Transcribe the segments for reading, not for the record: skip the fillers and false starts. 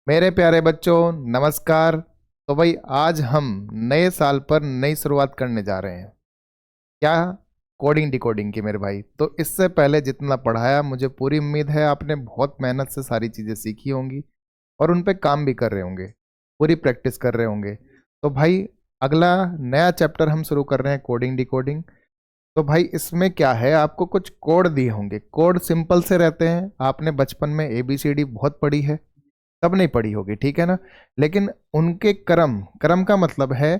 मेरे प्यारे बच्चों, नमस्कार। तो भाई आज हम नए साल पर नई शुरुआत करने जा रहे हैं। क्या? कोडिंग डिकोडिंग की मेरे भाई। तो इससे पहले जितना पढ़ाया, मुझे पूरी उम्मीद है आपने बहुत मेहनत से सारी चीज़ें सीखी होंगी और उन पे काम भी कर रहे होंगे, पूरी प्रैक्टिस कर रहे होंगे। तो भाई अगला नया चैप्टर हम शुरू कर रहे हैं, कोडिंग डिकोडिंग। तो भाई इसमें क्या है, आपको कुछ कोड दिए होंगे। कोड सिंपल से रहते हैं, आपने बचपन में ABCD बहुत पढ़ी है, तब नहीं पढ़ी होगी, ठीक है ना। लेकिन उनके क्रम, क्रम का मतलब है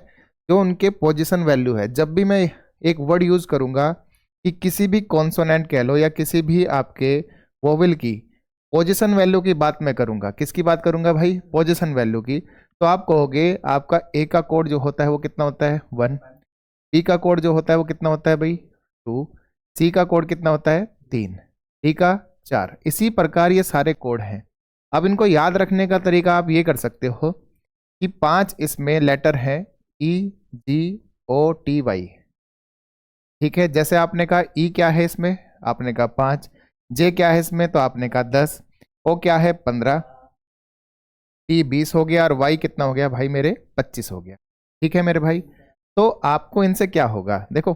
जो उनके पोजीशन वैल्यू है। जब भी मैं एक वर्ड यूज करूंगा कि किसी भी कॉन्सोनेंट कह लो या किसी भी आपके वोवेल की पोजीशन वैल्यू की बात मैं करूंगा, किसकी बात करूंगा भाई? पोजीशन वैल्यू की। तो आप कहोगे आपका ए का कोड जो होता है वो कितना होता है? 1। बी का कोड जो होता है वो कितना होता है भाई? 2। सी का कोड कितना होता है? 3। डी का 4। इसी प्रकार ये सारे कोड हैं। अब इनको याद रखने का तरीका आप ये कर सकते हो कि 5 इसमें लेटर हैं, EGOTY। ठीक है, जैसे आपने कहा ई क्या है इसमें, आपने कहा 5। जे क्या है इसमें, तो आपने कहा 10। ओ क्या है? 15। टी 20 हो गया और वाई कितना हो गया भाई मेरे? 25 हो गया। ठीक है मेरे भाई। तो आपको इनसे क्या होगा, देखो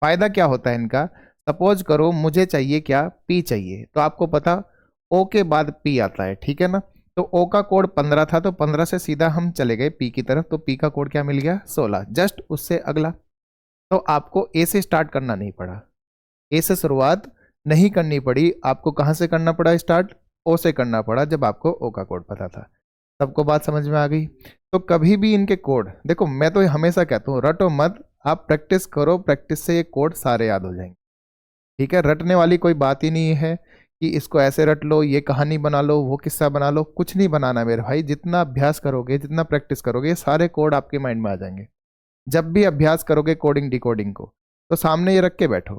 फायदा क्या होता है इनका। सपोज करो मुझे चाहिए क्या? पी चाहिए, तो आपको पता ओ के बाद पी आता है, ठीक है ना। तो ओ का कोड 15 था, तो 15 से सीधा हम चले गए पी की तरफ, तो पी का कोड क्या मिल गया? 16। जस्ट उससे अगला। तो आपको ए से स्टार्ट करना नहीं पड़ा, ए से शुरुआत नहीं करनी पड़ी। आपको कहाँ से करना पड़ा स्टार्ट? ओ से करना पड़ा, जब आपको ओ का कोड पता था। सबको बात समझ में आ गई? तो कभी भी इनके कोड देखो, मैं तो हमेशा कहता हूँ रटो मत, आप प्रैक्टिस करो, प्रैक्टिस से ये कोड सारे याद हो जाएंगे। ठीक है, रटने वाली कोई बात ही नहीं है कि इसको ऐसे रट लो, ये कहानी बना लो, वो किस्सा बना लो। कुछ नहीं बनाना मेरे भाई। जितना अभ्यास करोगे, जितना प्रैक्टिस करोगे, सारे कोड आपके माइंड में आ जाएंगे। जब भी अभ्यास करोगे कोडिंग डिकोडिंग को, तो सामने ये रख के बैठो,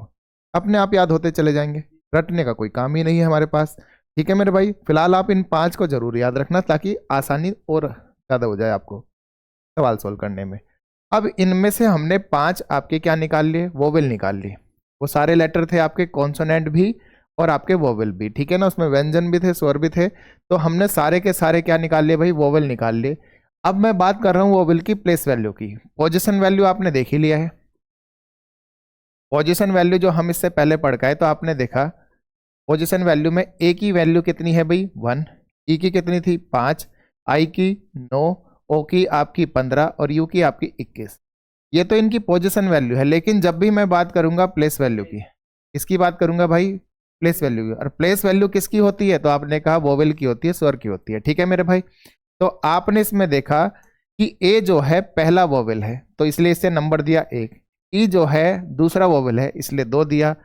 अपने आप याद होते चले जाएंगे। रटने का कोई काम ही नहीं है हमारे पास। ठीक है मेरे भाई, फिलहाल आप इन 5 को जरूर याद रखना, ताकि आसानी और ज़्यादा हो जाए आपको सवाल सोल्व करने में। अब इनमें से हमने 5 आपके क्या निकाल लिए? वोवेल निकाल लिए। वो सारे लेटर थे आपके, कॉन्सोनेंट भी और आपके वोवेल भी, ठीक है ना। उसमें व्यंजन भी थे, स्वर भी थे। तो हमने सारे के सारे क्या निकाल लिए भाई? वोवेल निकाल लिए। अब मैं बात कर रहा हूँ वोवेल की प्लेस वैल्यू की। पोजिशन वैल्यू आपने देख ही लिया है। पोजिशन वैल्यू जो हम इससे पहले पढ़ के आए, तो आपने देखा पोजिशन वैल्यू में ए की वैल्यू कितनी है भाई? 1। ई की कितनी थी? 5। आई की 9। ओ की आपकी 15 और यू की आपकी 21। ये तो इनकी पोजीशन वैल्यू है। लेकिन जब भी मैं बात करूंगा प्लेस वैल्यू की, किसकी बात करूंगा भाई? प्लेस वैल्यू की। और प्लेस वैल्यू किसकी होती है? तो आपने कहा वोवेल की होती है, स्वर की होती है। ठीक है मेरे भाई। तो आपने इसमें देखा कि ए जो है पहला वोवेल है, तो इसलिए इसे नंबर दिया 1। ई जो है दूसरा वोवेल है, इसलिए 2 दिया।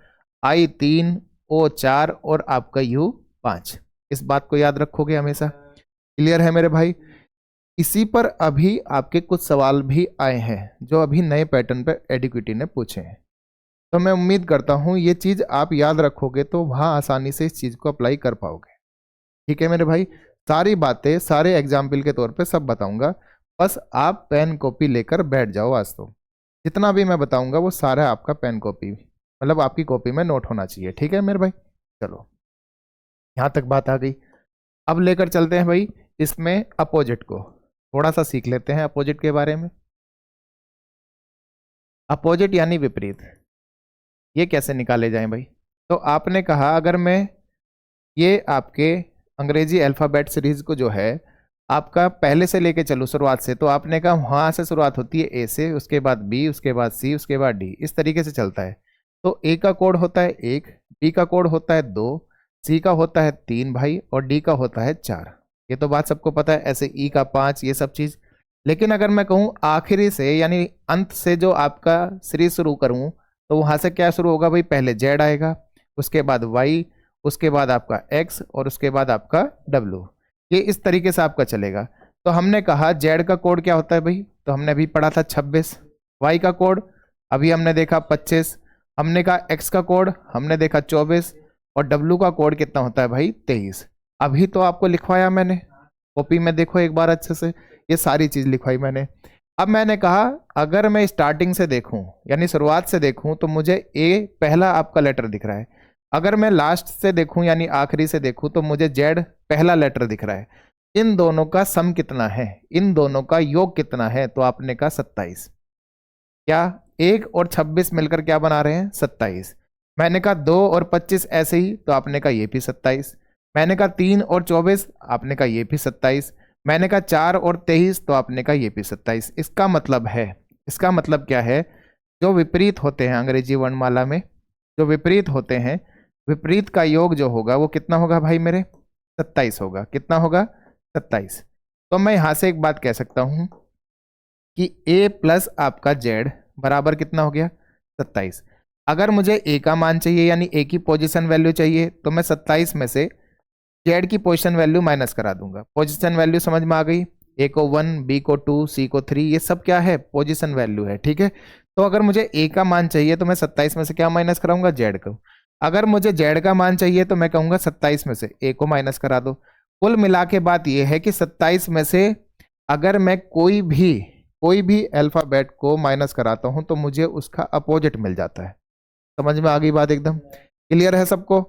आई 3, ओ 4 और आपका यू 5। इस बात को याद रखोगे हमेशा। क्लियर है मेरे भाई? इसी पर अभी आपके कुछ सवाल भी आए हैं, जो अभी नए पैटर्न पर एडुकेटी ने पूछे हैं। तो मैं उम्मीद करता हूं ये चीज आप याद रखोगे तो वहां आसानी से इस चीज को अप्लाई कर पाओगे। ठीक है मेरे भाई, सारी बातें सारे एग्जाम्पल के तौर पे सब बताऊंगा। बस आप पेन कॉपी लेकर बैठ जाओ। आज तो जितना भी मैं बताऊंगा वो सारा आपका पेन कॉपी, मतलब आपकी कॉपी में नोट होना चाहिए। ठीक है मेरे भाई, चलो यहाँ तक बात आ गई। अब लेकर चलते हैं भाई इसमें अपोजिट को, थोड़ा सा सीख लेते हैं अपोजिट के बारे में। अपोजिट यानी विपरीत, ये कैसे निकाले जाएं भाई? तो आपने कहा अगर मैं ये आपके अंग्रेजी अल्फ़ाबेट सीरीज को जो है आपका पहले से लेके चलूँ शुरुआत से, तो आपने कहा वहाँ से शुरुआत होती है ए से, उसके बाद बी, उसके बाद सी, उसके बाद डी, इस तरीके से चलता है। तो ए का कोड होता है 1, बी का कोड होता है 2, सी का होता है 3 भाई, और डी का होता है 4। ये तो बात सबको पता है। ऐसे ई का 5, ये सब चीज़। लेकिन अगर मैं कहूँ आखिरी से यानी अंत से जो आपका सीरीज शुरू करूँ, तो वहाँ से क्या शुरू होगा भाई? पहले जेड आएगा, उसके बाद वाई, उसके बाद आपका एक्स और उसके बाद आपका डब्ल्यू। ये इस तरीके से आपका चलेगा। तो हमने कहा जेड का कोड क्या होता है भाई? तो हमने अभी पढ़ा था 26। वाई का कोड अभी हमने देखा 25। हमने कहा एक्स का कोड हमने देखा 24। और डब्ल्यू का कोड कितना होता है भाई? 23। अभी तो आपको लिखवाया मैंने, कॉपी में देखो एक बार अच्छे से, ये सारी चीज लिखवाई मैंने। अब मैंने कहा अगर मैं स्टार्टिंग से देखूं यानी शुरुआत से देखूं, तो मुझे ए पहला आपका लेटर दिख रहा है। अगर मैं लास्ट से देखूं यानी आखिरी से देखूं, तो मुझे जेड पहला लेटर दिख रहा है। इन दोनों का सम कितना है, इन दोनों का योग कितना है, तो आपने कहा 27। क्या 1 और 26 मिलकर क्या बना रहे हैं, 27। मैंने कहा 2 और 25 ऐसे ही, तो आपने कहा ये भी 27। मैंने कहा 3 और 24, आपने कहा ये भी 27। मैंने कहा 4 और 23, तो आपने कहा ये भी 27। इसका मतलब है, इसका मतलब क्या है, जो विपरीत होते हैं अंग्रेजी वर्णमाला में, जो विपरीत होते हैं, विपरीत का योग जो होगा वो कितना होगा भाई मेरे, 27 होगा। कितना होगा, 27। तो मैं यहां से एक बात कह सकता हूं कि a प्लस आपका z बराबर कितना हो गया, 27। अगर मुझे a का मान चाहिए यानी a की पोजीशन वैल्यू चाहिए, तो मैं 27 में से z की पोजीशन वैल्यू माइनस करा दूंगा। पोजीशन वैल्यू समझ में आ गई, a को 1, b को 2, c को 3, ये सब क्या है, पोजीशन वैल्यू है। ठीक है, तो अगर मुझे a का मान चाहिए तो मैं 27 में से क्या माइनस कराऊंगा, z को। अगर मुझे z का मान चाहिए तो मैं कहूंगा 27 में से a को माइनस करा दो। कुल मिला के बात यह है कि 27 में से अगर मैं कोई भी अल्फाबेट को माइनस कराता हूं तो मुझे उसका अपोजिट मिल जाता है। समझ में आ गई बात, एकदम क्लियर है सबको।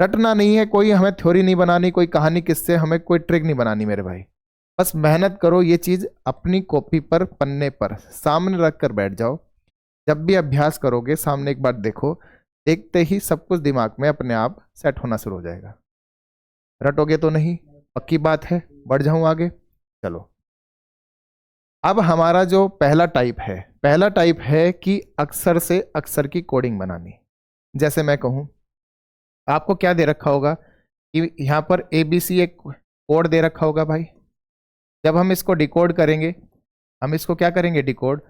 रटना नहीं है, कोई हमें थ्योरी नहीं बनानी, कोई कहानी किससे, हमें कोई ट्रिक नहीं बनानी मेरे भाई। बस मेहनत करो, ये चीज अपनी कॉपी पर, पन्ने पर सामने रख कर बैठ जाओ। जब भी अभ्यास करोगे सामने एक बार देखो, देखते ही सब कुछ दिमाग में अपने आप सेट होना शुरू हो जाएगा। रटोगे तो नहीं, पक्की बात है। बढ़ जाऊं आगे, चलो। अब हमारा जो पहला टाइप है, पहला टाइप है कि अक्षर से अक्षर की कोडिंग बनानी। जैसे मैं कहूं, आपको क्या दे रखा होगा कि यहां पर ABC एक कोड दे रखा होगा भाई। जब हम इसको डिकोड करेंगे, हम इसको क्या करेंगे, डिकोड,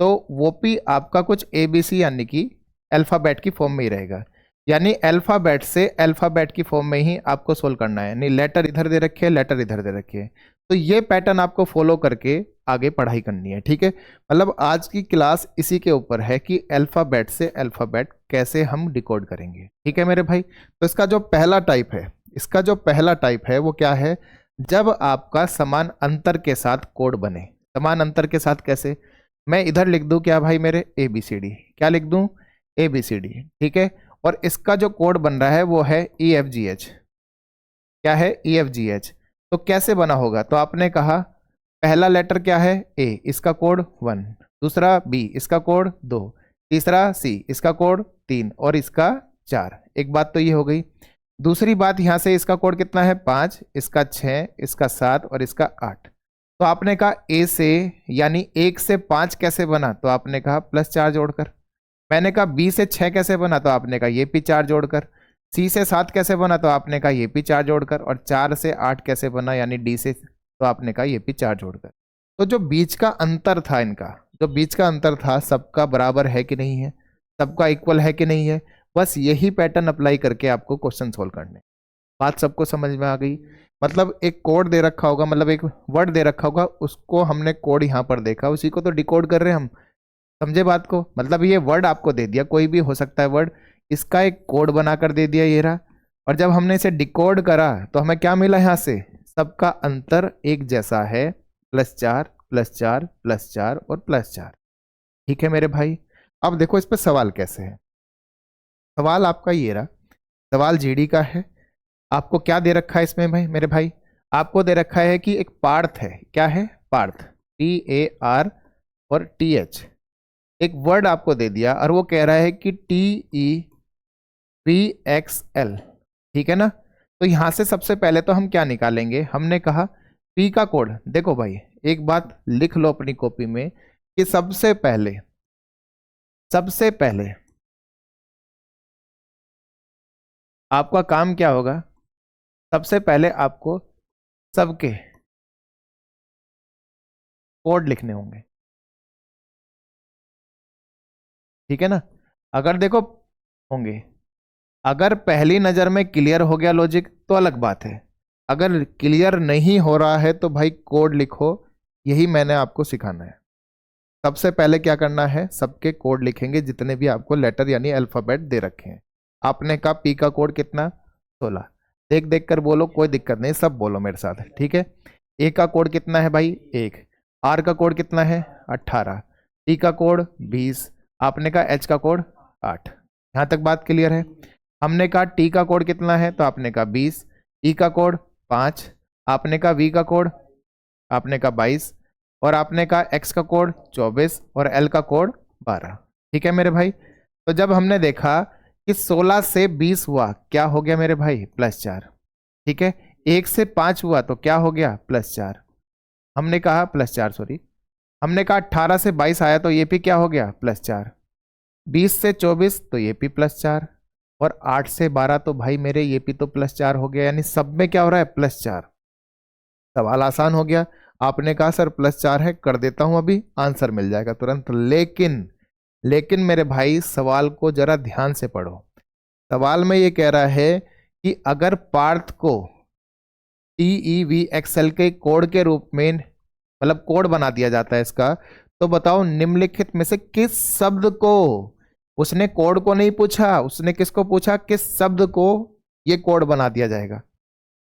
तो वो भी आपका कुछ ABC यानी कि अल्फाबेट की फॉर्म में ही रहेगा। यानी अल्फाबेट से अल्फाबेट की फॉर्म में ही आपको सोल्व करना है। यानी लेटर इधर दे रखे, लेटर इधर दे रखे, तो ये पैटर्न आपको फॉलो करके आगे पढ़ाई करनी है। ठीक है, मतलब आज की क्लास इसी के ऊपर है कि अल्फाबेट से अल्फाबेट कैसे हम डिकोड करेंगे। ठीक है मेरे भाई, तो इसका जो पहला टाइप है, इसका जो पहला टाइप है वो क्या है, जब आपका समान अंतर के साथ कोड बने। समान अंतर के साथ कैसे, मैं इधर लिख दूं क्या भाई मेरे, ABCD, क्या लिख दूं, ABCD। ठीक है, और इसका जो कोड बन रहा है वो है EFGH। क्या है, EFGH। तो कैसे बना होगा, तो आपने कहा पहला लेटर क्या है, A, इसका कोड 1, दूसरा B, इसका कोड 2, तीसरा C, इसका कोड 3 और इसका 4। एक बात तो ये हो गई। दूसरी बात, यहां से इसका कोड कितना है, 5, इसका 6, इसका 7 और इसका 8। तो आपने कहा A से यानी 1 से 5 कैसे बना, तो आपने कहा +4 जोड़कर। मैंने कहा B से 6 कैसे बना, तो आपने कहा ये भी 4 जोड़कर। C से 7 कैसे बना, तो आपने कहा ये भी 4 जोड़कर। और 4 से 8 कैसे बना, यानी D से, तो आपने कहा ये भी 4 जोड़कर। तो जो बीच का अंतर था, इनका जो बीच का अंतर था, सबका बराबर है कि नहीं है, सबका इक्वल है कि नहीं है, बस यही पैटर्न अप्लाई करके आपको क्वेश्चन सोल्व करने। बात सबको समझ में आ गई। मतलब एक कोड दे रखा होगा, मतलब एक वर्ड दे रखा होगा, उसको हमने कोड यहाँ पर देखा, उसी को तो डिकोड कर रहे हैं हम। समझे बात को, मतलब ये वर्ड आपको दे दिया, कोई भी हो सकता है वर्ड, इसका एक कोड बनाकर दे दिया ये रहा। और जब हमने इसे डिकोड करा तो हमें क्या मिला, यहाँ से सबका अंतर एक जैसा है, +4 +4 +4 और +4। ठीक है मेरे भाई, अब देखो इस पर सवाल कैसे है। सवाल आपका ये रहा, सवाल GD का है। आपको क्या दे रखा है इसमें भाई मेरे भाई, आपको दे रखा है कि एक पार्थ है। क्या है, पार्थ, PAR और TH। एक वर्ड आपको दे दिया और वो कह रहा है कि TEPXL। ठीक है ना, तो यहां से सबसे पहले तो हम क्या निकालेंगे, हमने कहा P का कोड। देखो भाई एक बात लिख लो अपनी कॉपी में कि सबसे पहले आपका काम क्या होगा, सबसे पहले आपको सबके कोड लिखने होंगे। ठीक है ना, अगर देखो होंगे, अगर पहली नजर में क्लियर हो गया लॉजिक तो अलग बात है, अगर क्लियर नहीं हो रहा है तो भाई कोड लिखो, यही मैंने आपको सिखाना है। सबसे पहले क्या करना है, सबके कोड लिखेंगे जितने भी आपको लेटर यानी अल्फाबेट दे रखे हैं। आपने कहा P का कोड कितना, 16। देख देख कर बोलो, कोई दिक्कत नहीं, सब बोलो मेरे साथ। ठीक है, A का कोड कितना है भाई, 1। R का कोड कितना है, 18। T का कोड 20। आपने कहा H का कोड 8। यहां तक बात क्लियर है। हमने कहा T का कोड कितना है, तो आपने कहा 20। E का कोड 5। आपने कहा V का कोड, आपने कहा 22, और आपने कहा X का कोड 24 और L का कोड 12। ठीक है मेरे भाई। तो जब हमने देखा कि 16 से 20 हुआ, क्या हो गया मेरे भाई? +4। ठीक है, 1 से 5 हुआ तो क्या हो गया? +4। हमने कहा +4, सॉरी, हमने कहा 18 से 22 आया तो ये भी क्या हो गया? +4। 20 से 24 तो ये भी +4, और 8 से 12 तो भाई मेरे ये भी तो +4 हो गया, यानी सब में क्या हो रहा है? +4। सवाल आसान हो गया। आपने कहा सर +4 है, कर देता हूं अभी, आंसर मिल जाएगा तुरंत। लेकिन मेरे भाई सवाल को जरा ध्यान से पढ़ो। सवाल में ये कह रहा है कि अगर पार्थ को TeVXL के कोड के रूप में, मतलब कोड बना दिया जाता है इसका, तो बताओ निम्नलिखित में से किस शब्द को, उसने कोड को नहीं पूछा, उसने किसको पूछा? किस शब्द को ये कोड बना दिया जाएगा।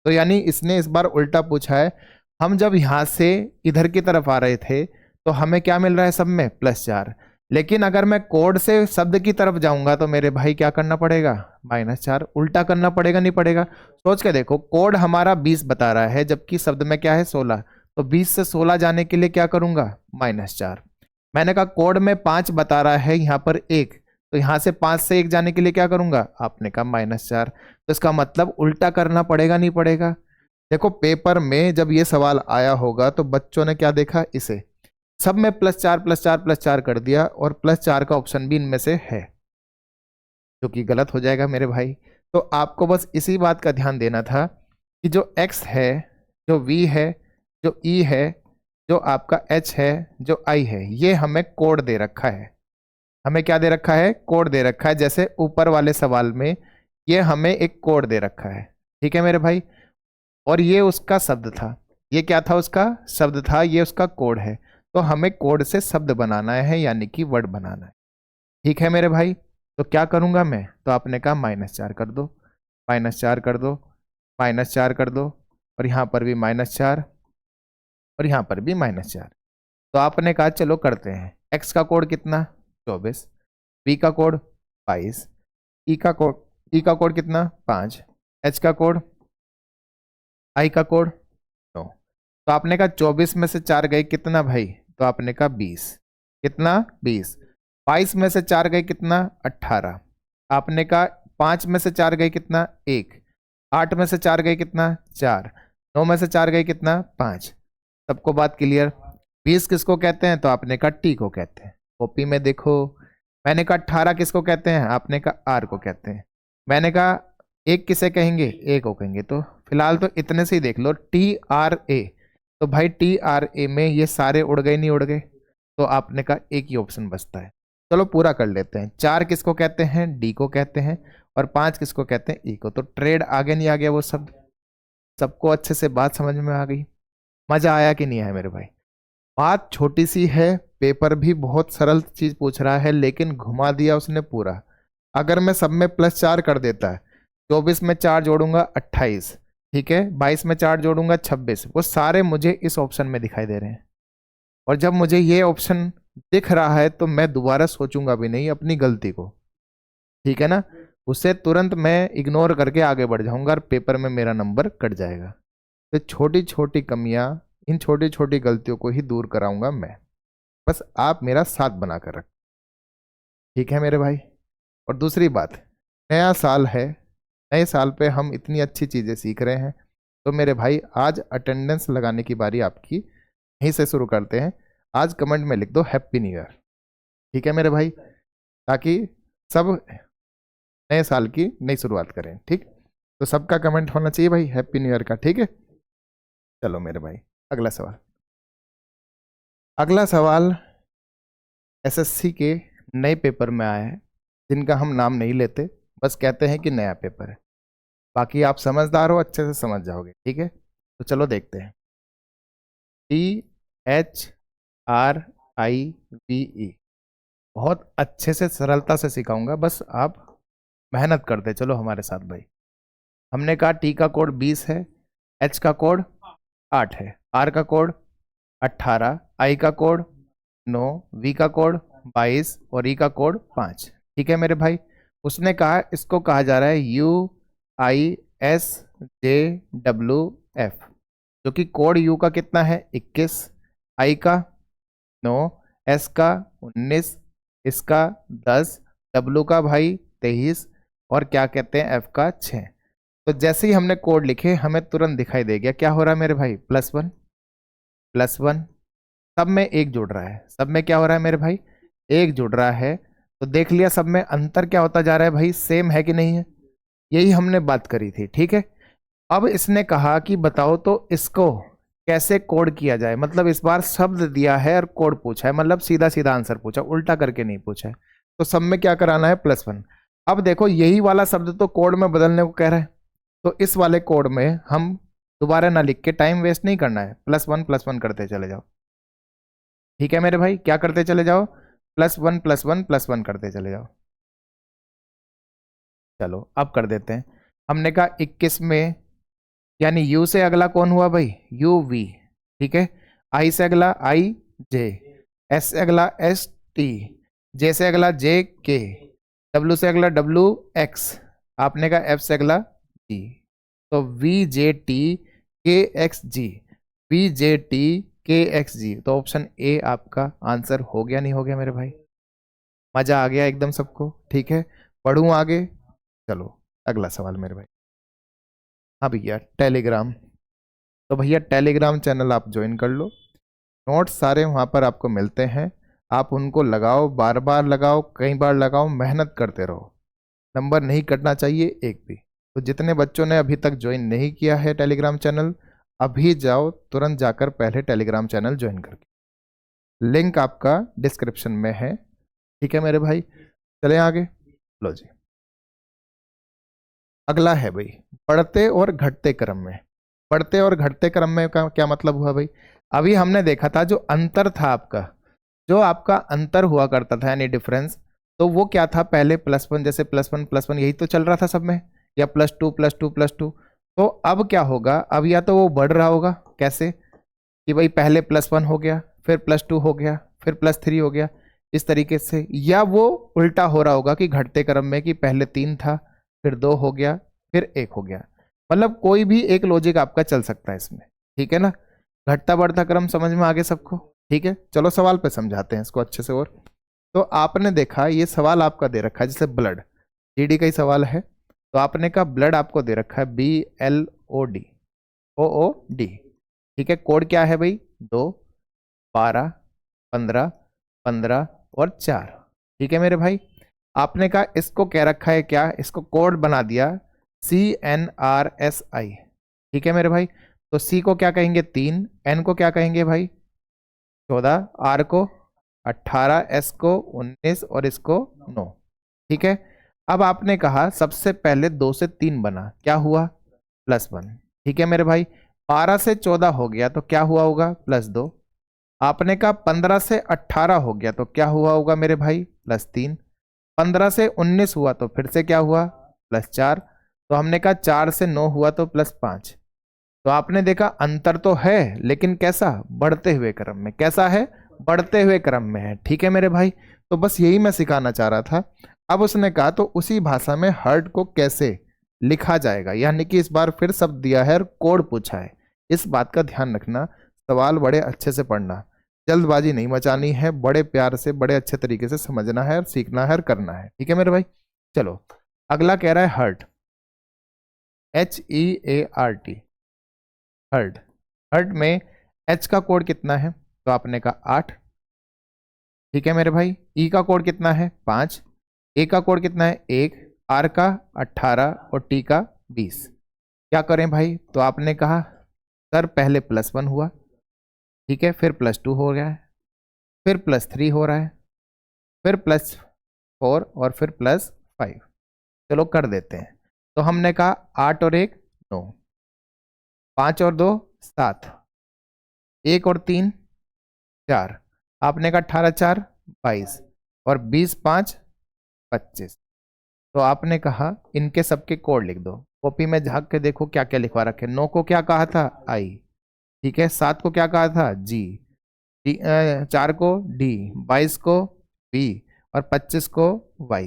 तो यानी इसने इस बार उल्टा पूछा है। हम जब यहां से इधर की तरफ आ रहे थे तो हमें क्या मिल रहा है? सब में +4। लेकिन अगर मैं कोड से शब्द की तरफ जाऊंगा तो मेरे भाई क्या करना पड़ेगा? -4। उल्टा करना पड़ेगा, नहीं पड़ेगा? सोच के देखो, कोड हमारा 20 बता रहा है जबकि शब्द में क्या है? 16। तो 20 से 16 जाने के लिए क्या करूंगा? -4। मैंने कहा कोड में 5 बता रहा है, यहाँ पर 1, तो यहां से 5 से 1 जाने के लिए क्या करूंगा? आपने कहा -4। तो इसका मतलब उल्टा करना पड़ेगा, नहीं पड़ेगा? देखो पेपर में जब ये सवाल आया होगा तो बच्चों ने क्या देखा? इसे सब में +4 +4 +4 कर दिया, और +4 का ऑप्शन भी इनमें से है, जो कि गलत हो जाएगा मेरे भाई। तो आपको बस इसी बात का ध्यान देना था कि जो X है, जो V है, जो E है, जो आपका H है, जो I है, ये हमें कोड दे रखा है। हमें क्या दे रखा है? कोड दे रखा है। जैसे ऊपर वाले सवाल में ये हमें एक कोड दे रखा है। ठीक है मेरे भाई, और ये उसका शब्द था। ये क्या था? उसका शब्द था, ये उसका कोड है। तो हमें कोड से शब्द बनाना है, यानी कि वर्ड बनाना है। ठीक है मेरे भाई, तो क्या करूंगा मैं? तो आपने कहा -4 कर दो, -4 कर दो, -4 कर दो, और यहां पर भी -4, और यहां पर भी -4। तो आपने कहा चलो करते हैं। एक्स का कोड कितना? 24। बी का कोड 22। ई का कोड कितना? 5। एच का कोड, आई का कोड 9। तो आपने कहा 24 में से 4 गए कितना भाई? तो आपने कहा 20। कितना? 20। 22 में से 4 गए कितना? 18। आपने कहा 5 में से 4 गए कितना? 1। 8 में से 4 गए कितना? 4। 9 में से 4 गए कितना? 5। सबको बात क्लियर? 20 किसको कहते हैं? तो आपने कहा टी को कहते हैं। कॉपी में देखो, मैंने कहा 18 किसको कहते हैं? आपने कहा आर को कहते हैं। मैंने कहा एक किसे कहेंगे? ए को कहेंगे। तो फिलहाल तो इतने से ही देख लो, TRA। तो भाई TRA में ये सारे उड़ गए, नहीं उड़ गए? तो आपने कहा एक ही ऑप्शन बचता है। चलो पूरा कर लेते हैं। 4 किसको कहते हैं? डी को कहते हैं। और 5 किसको कहते हैं? ई को। तो ट्रेड आगे नहीं आ गया वो शब्द? सबको अच्छे से बात समझ में आ गई? मजा आया कि नहीं आया मेरे भाई? बात छोटी सी है, पेपर भी बहुत सरल चीज पूछ रहा है, लेकिन घुमा दिया उसने पूरा। अगर मैं सब में +4 कर देता है, 24 में 4 जोड़ूंगा 28, ठीक है, 22 में 4 जोड़ूंगा 26, वो सारे मुझे इस ऑप्शन में दिखाई दे रहे हैं। और जब मुझे ये ऑप्शन दिख रहा है तो मैं दोबारा सोचूंगा भी नहीं अपनी गलती को, ठीक है ना? उसे तुरंत मैं इग्नोर करके आगे बढ़ जाऊंगा और पेपर में मेरा नंबर कट जाएगा। तो छोटी छोटी कमियां, इन छोटी छोटी गलतियों को ही दूर कराऊंगा मैं। बस आप मेरा साथ बनाकर रख, ठीक है मेरे भाई? और दूसरी बात, नया साल है, नए साल पे हम इतनी अच्छी चीज़ें सीख रहे हैं, तो मेरे भाई आज अटेंडेंस लगाने की बारी आपकी। यहीं से शुरू करते हैं। आज कमेंट में लिख दो हैप्पी न्यू ईयर, ठीक है मेरे भाई? ताकि सब नए साल की नई शुरुआत करें, ठीक? तो सबका कमेंट होना चाहिए भाई हैप्पी न्यू ईयर का, ठीक है? चलो मेरे भाई, अगला सवाल। अगला सवाल SSC के नए पेपर में आया है, जिनका हम नाम नहीं लेते, बस कहते हैं कि नया पेपर है। बाकी आप समझदार हो, अच्छे से समझ जाओगे, ठीक है? तो चलो देखते हैं। THRIVE, बहुत अच्छे से सरलता से सिखाऊंगा, बस आप मेहनत करते चलो हमारे साथ भाई। हमने कहा टी का कोड 20 है, एच का कोड 8 है, आर का कोड 18, आई का कोड 9, वी का कोड 22 और ई का कोड 5, ठीक है मेरे भाई? उसने कहा इसको कहा जा रहा है UISJWF, जो कि कोड यू का कितना है 21, आई का 9, एस का 19, इसका 10, डब्लू का भाई 23 और क्या कहते हैं एफ का 6। तो जैसे ही हमने कोड लिखे हमें तुरंत दिखाई दे गया क्या हो रहा है मेरे भाई, +1 +1, सब में एक जुड़ रहा है, सब में क्या हो रहा है मेरे भाई, एक जुड़ रहा है। तो देख लिया सब में अंतर क्या होता जा रहा है भाई, सेम है कि नहीं है, यही हमने बात करी थी, ठीक है। अब इसने कहा कि बताओ तो इसको कैसे कोड किया जाए, मतलब इस बार शब्द दिया है और कोड पूछा है, मतलब सीधा सीधा आंसर पूछा, उल्टा करके नहीं पूछा है। तो सब में क्या कराना है +1। अब देखो यही वाला शब्द तो कोड में बदलने को कह रहा है, तो इस वाले कोड में हम दोबारा ना लिख के टाइम वेस्ट नहीं करना है, +1 करते चले जाओ, ठीक है मेरे भाई, क्या करते चले जाओ, +1 करते चले जाओ। चलो अब कर देते हैं। हमने कहा 21 में, यानी यू से अगला कौन हुआ भाई, यू वी, ठीक है। आई से अगला आई जे, एस से अगला एस टी, जे से अगला जे के, डब्ल्यू से अगला डब्ल्यू एक्स, आपने कहा एफ से अगला जी। तो V J T K X G, V J T K X G, तो ऑप्शन ए आपका आंसर हो गया, नहीं हो गया मेरे भाई, मजा आ गया एकदम सबको, ठीक है। पढ़ूं आगे, चलो अगला सवाल मेरे भाई। हाँ भैया टेलीग्राम, तो भैया टेलीग्राम चैनल आप ज्वाइन कर लो, नोट्स सारे वहाँ पर आपको मिलते हैं, आप उनको लगाओ, बार बार लगाओ, कई बार लगाओ, मेहनत करते रहो, नंबर नहीं कटना चाहिए एक भी। तो जितने बच्चों ने अभी तक ज्वाइन नहीं किया है टेलीग्राम चैनल, अभी जाओ तुरंत जाकर पहले टेलीग्राम चैनल ज्वाइन करके, लिंक आपका डिस्क्रिप्शन में है, ठीक है मेरे भाई। चले आगे, लो जी अगला है भाई बढ़ते और घटते क्रम में। बढ़ते और घटते क्रम में का क्या मतलब हुआ भाई, अभी हमने देखा था जो अंतर था आपका, जो आपका अंतर हुआ करता था यानी डिफरेंस, तो वो क्या था, पहले +1, जैसे +1 यही तो चल रहा था सब में, या +2 +2 +2। तो अब क्या होगा, अब या तो वो बढ़ रहा होगा, कैसे कि भाई पहले +1 हो गया, फिर +2 हो गया, फिर +3 हो गया, इस तरीके से, या वो उल्टा हो रहा होगा कि घटते क्रम में कि पहले 3 था, फिर 2 हो गया, फिर 1 हो गया। मतलब कोई भी एक लॉजिक आपका चल सकता है इसमें, ठीक है ना। घटता बढ़ता क्रम समझ में आगे सबको, ठीक है। चलो सवाल पे समझाते हैं इसको अच्छे से। और तो आपने देखा ये सवाल आपका दे रखा है जैसे ब्लड, जीडी का ही सवाल है, तो आपने कहा ब्लड आपको दे रखा है BLOD, OOD, ठीक है। कोड क्या है भाई 2, 12, 15, 15 और 4, ठीक है मेरे भाई। आपने कहा इसको कह रखा है क्या, इसको कोड बना दिया CNRSI, ठीक है मेरे भाई। तो C को क्या कहेंगे 3, N को क्या कहेंगे भाई 14, R को 18, S को 19 और इसको 9, ठीक है। अब आपने कहा सबसे पहले 2 से 3 बना, क्या हुआ +1, ठीक है मेरे भाई। 12 से 14 हो गया तो क्या हुआ होगा +2। आपने कहा 15 से 18 हो गया तो क्या हुआ होगा मेरे भाई +3। 15 से 19 हुआ तो फिर से क्या हुआ +4। तो हमने कहा 4 से 9 हुआ तो +5। तो आपने देखा अंतर तो है, लेकिन कैसा, बढ़ते हुए क्रम में, कैसा है, बढ़ते हुए क्रम में है, ठीक है मेरे भाई। तो बस यही मैं सिखाना चाह रहा था। अब उसने कहा तो उसी भाषा में हर्ट को कैसे लिखा जाएगा, यानी कि इस बार फिर शब्द दिया है और कोड पूछा है, इस बात का ध्यान रखना, सवाल बड़े अच्छे से पढ़ना, जल्दबाजी नहीं मचानी है, बड़े प्यार से बड़े अच्छे तरीके से समझना है और सीखना है और करना है, ठीक है मेरे भाई। चलो अगला कह रहा है हर्ट, HEART, हर्ट। हर्ट में H का कोड कितना है, तो आपने कहा 8, ठीक है मेरे भाई। E का कोड कितना है 5, A का कोड कितना है 1, R का 18 और T का 20। क्या करें भाई, तो आपने कहा सर पहले +1 हुआ, ठीक है, फिर +2 हो गया है, फिर +3 हो रहा है, फिर +4 और फिर +5। चलो कर देते हैं। तो हमने कहा 8 और 1 9, 5 और 2 7, 1 और 3 4, आपने कहा 18 4 22 और 20 5 25। तो आपने कहा इनके सबके कोड लिख दो, कॉपी में झांक के देखो क्या क्या लिखवा रखे। 9 को क्या कहा था I, ठीक है। 7 को क्या कहा था G, 4 को D, 22 को B और 25 को Y।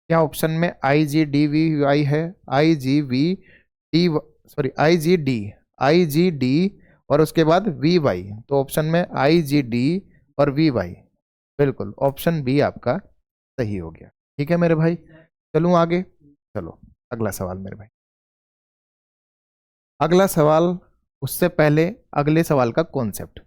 क्या ऑप्शन में IGDVY है, IGVD, सॉरी IGD और उसके बाद वी वाई, तो ऑप्शन में आई जी डी और वी वाई, बिल्कुल ऑप्शन बी आपका सही हो गया। ठीक है मेरे भाई, चलूँ आगे। चलो अगला सवाल मेरे भाई। अगला सवाल, उससे पहले अगले सवाल का कॉन्सेप्ट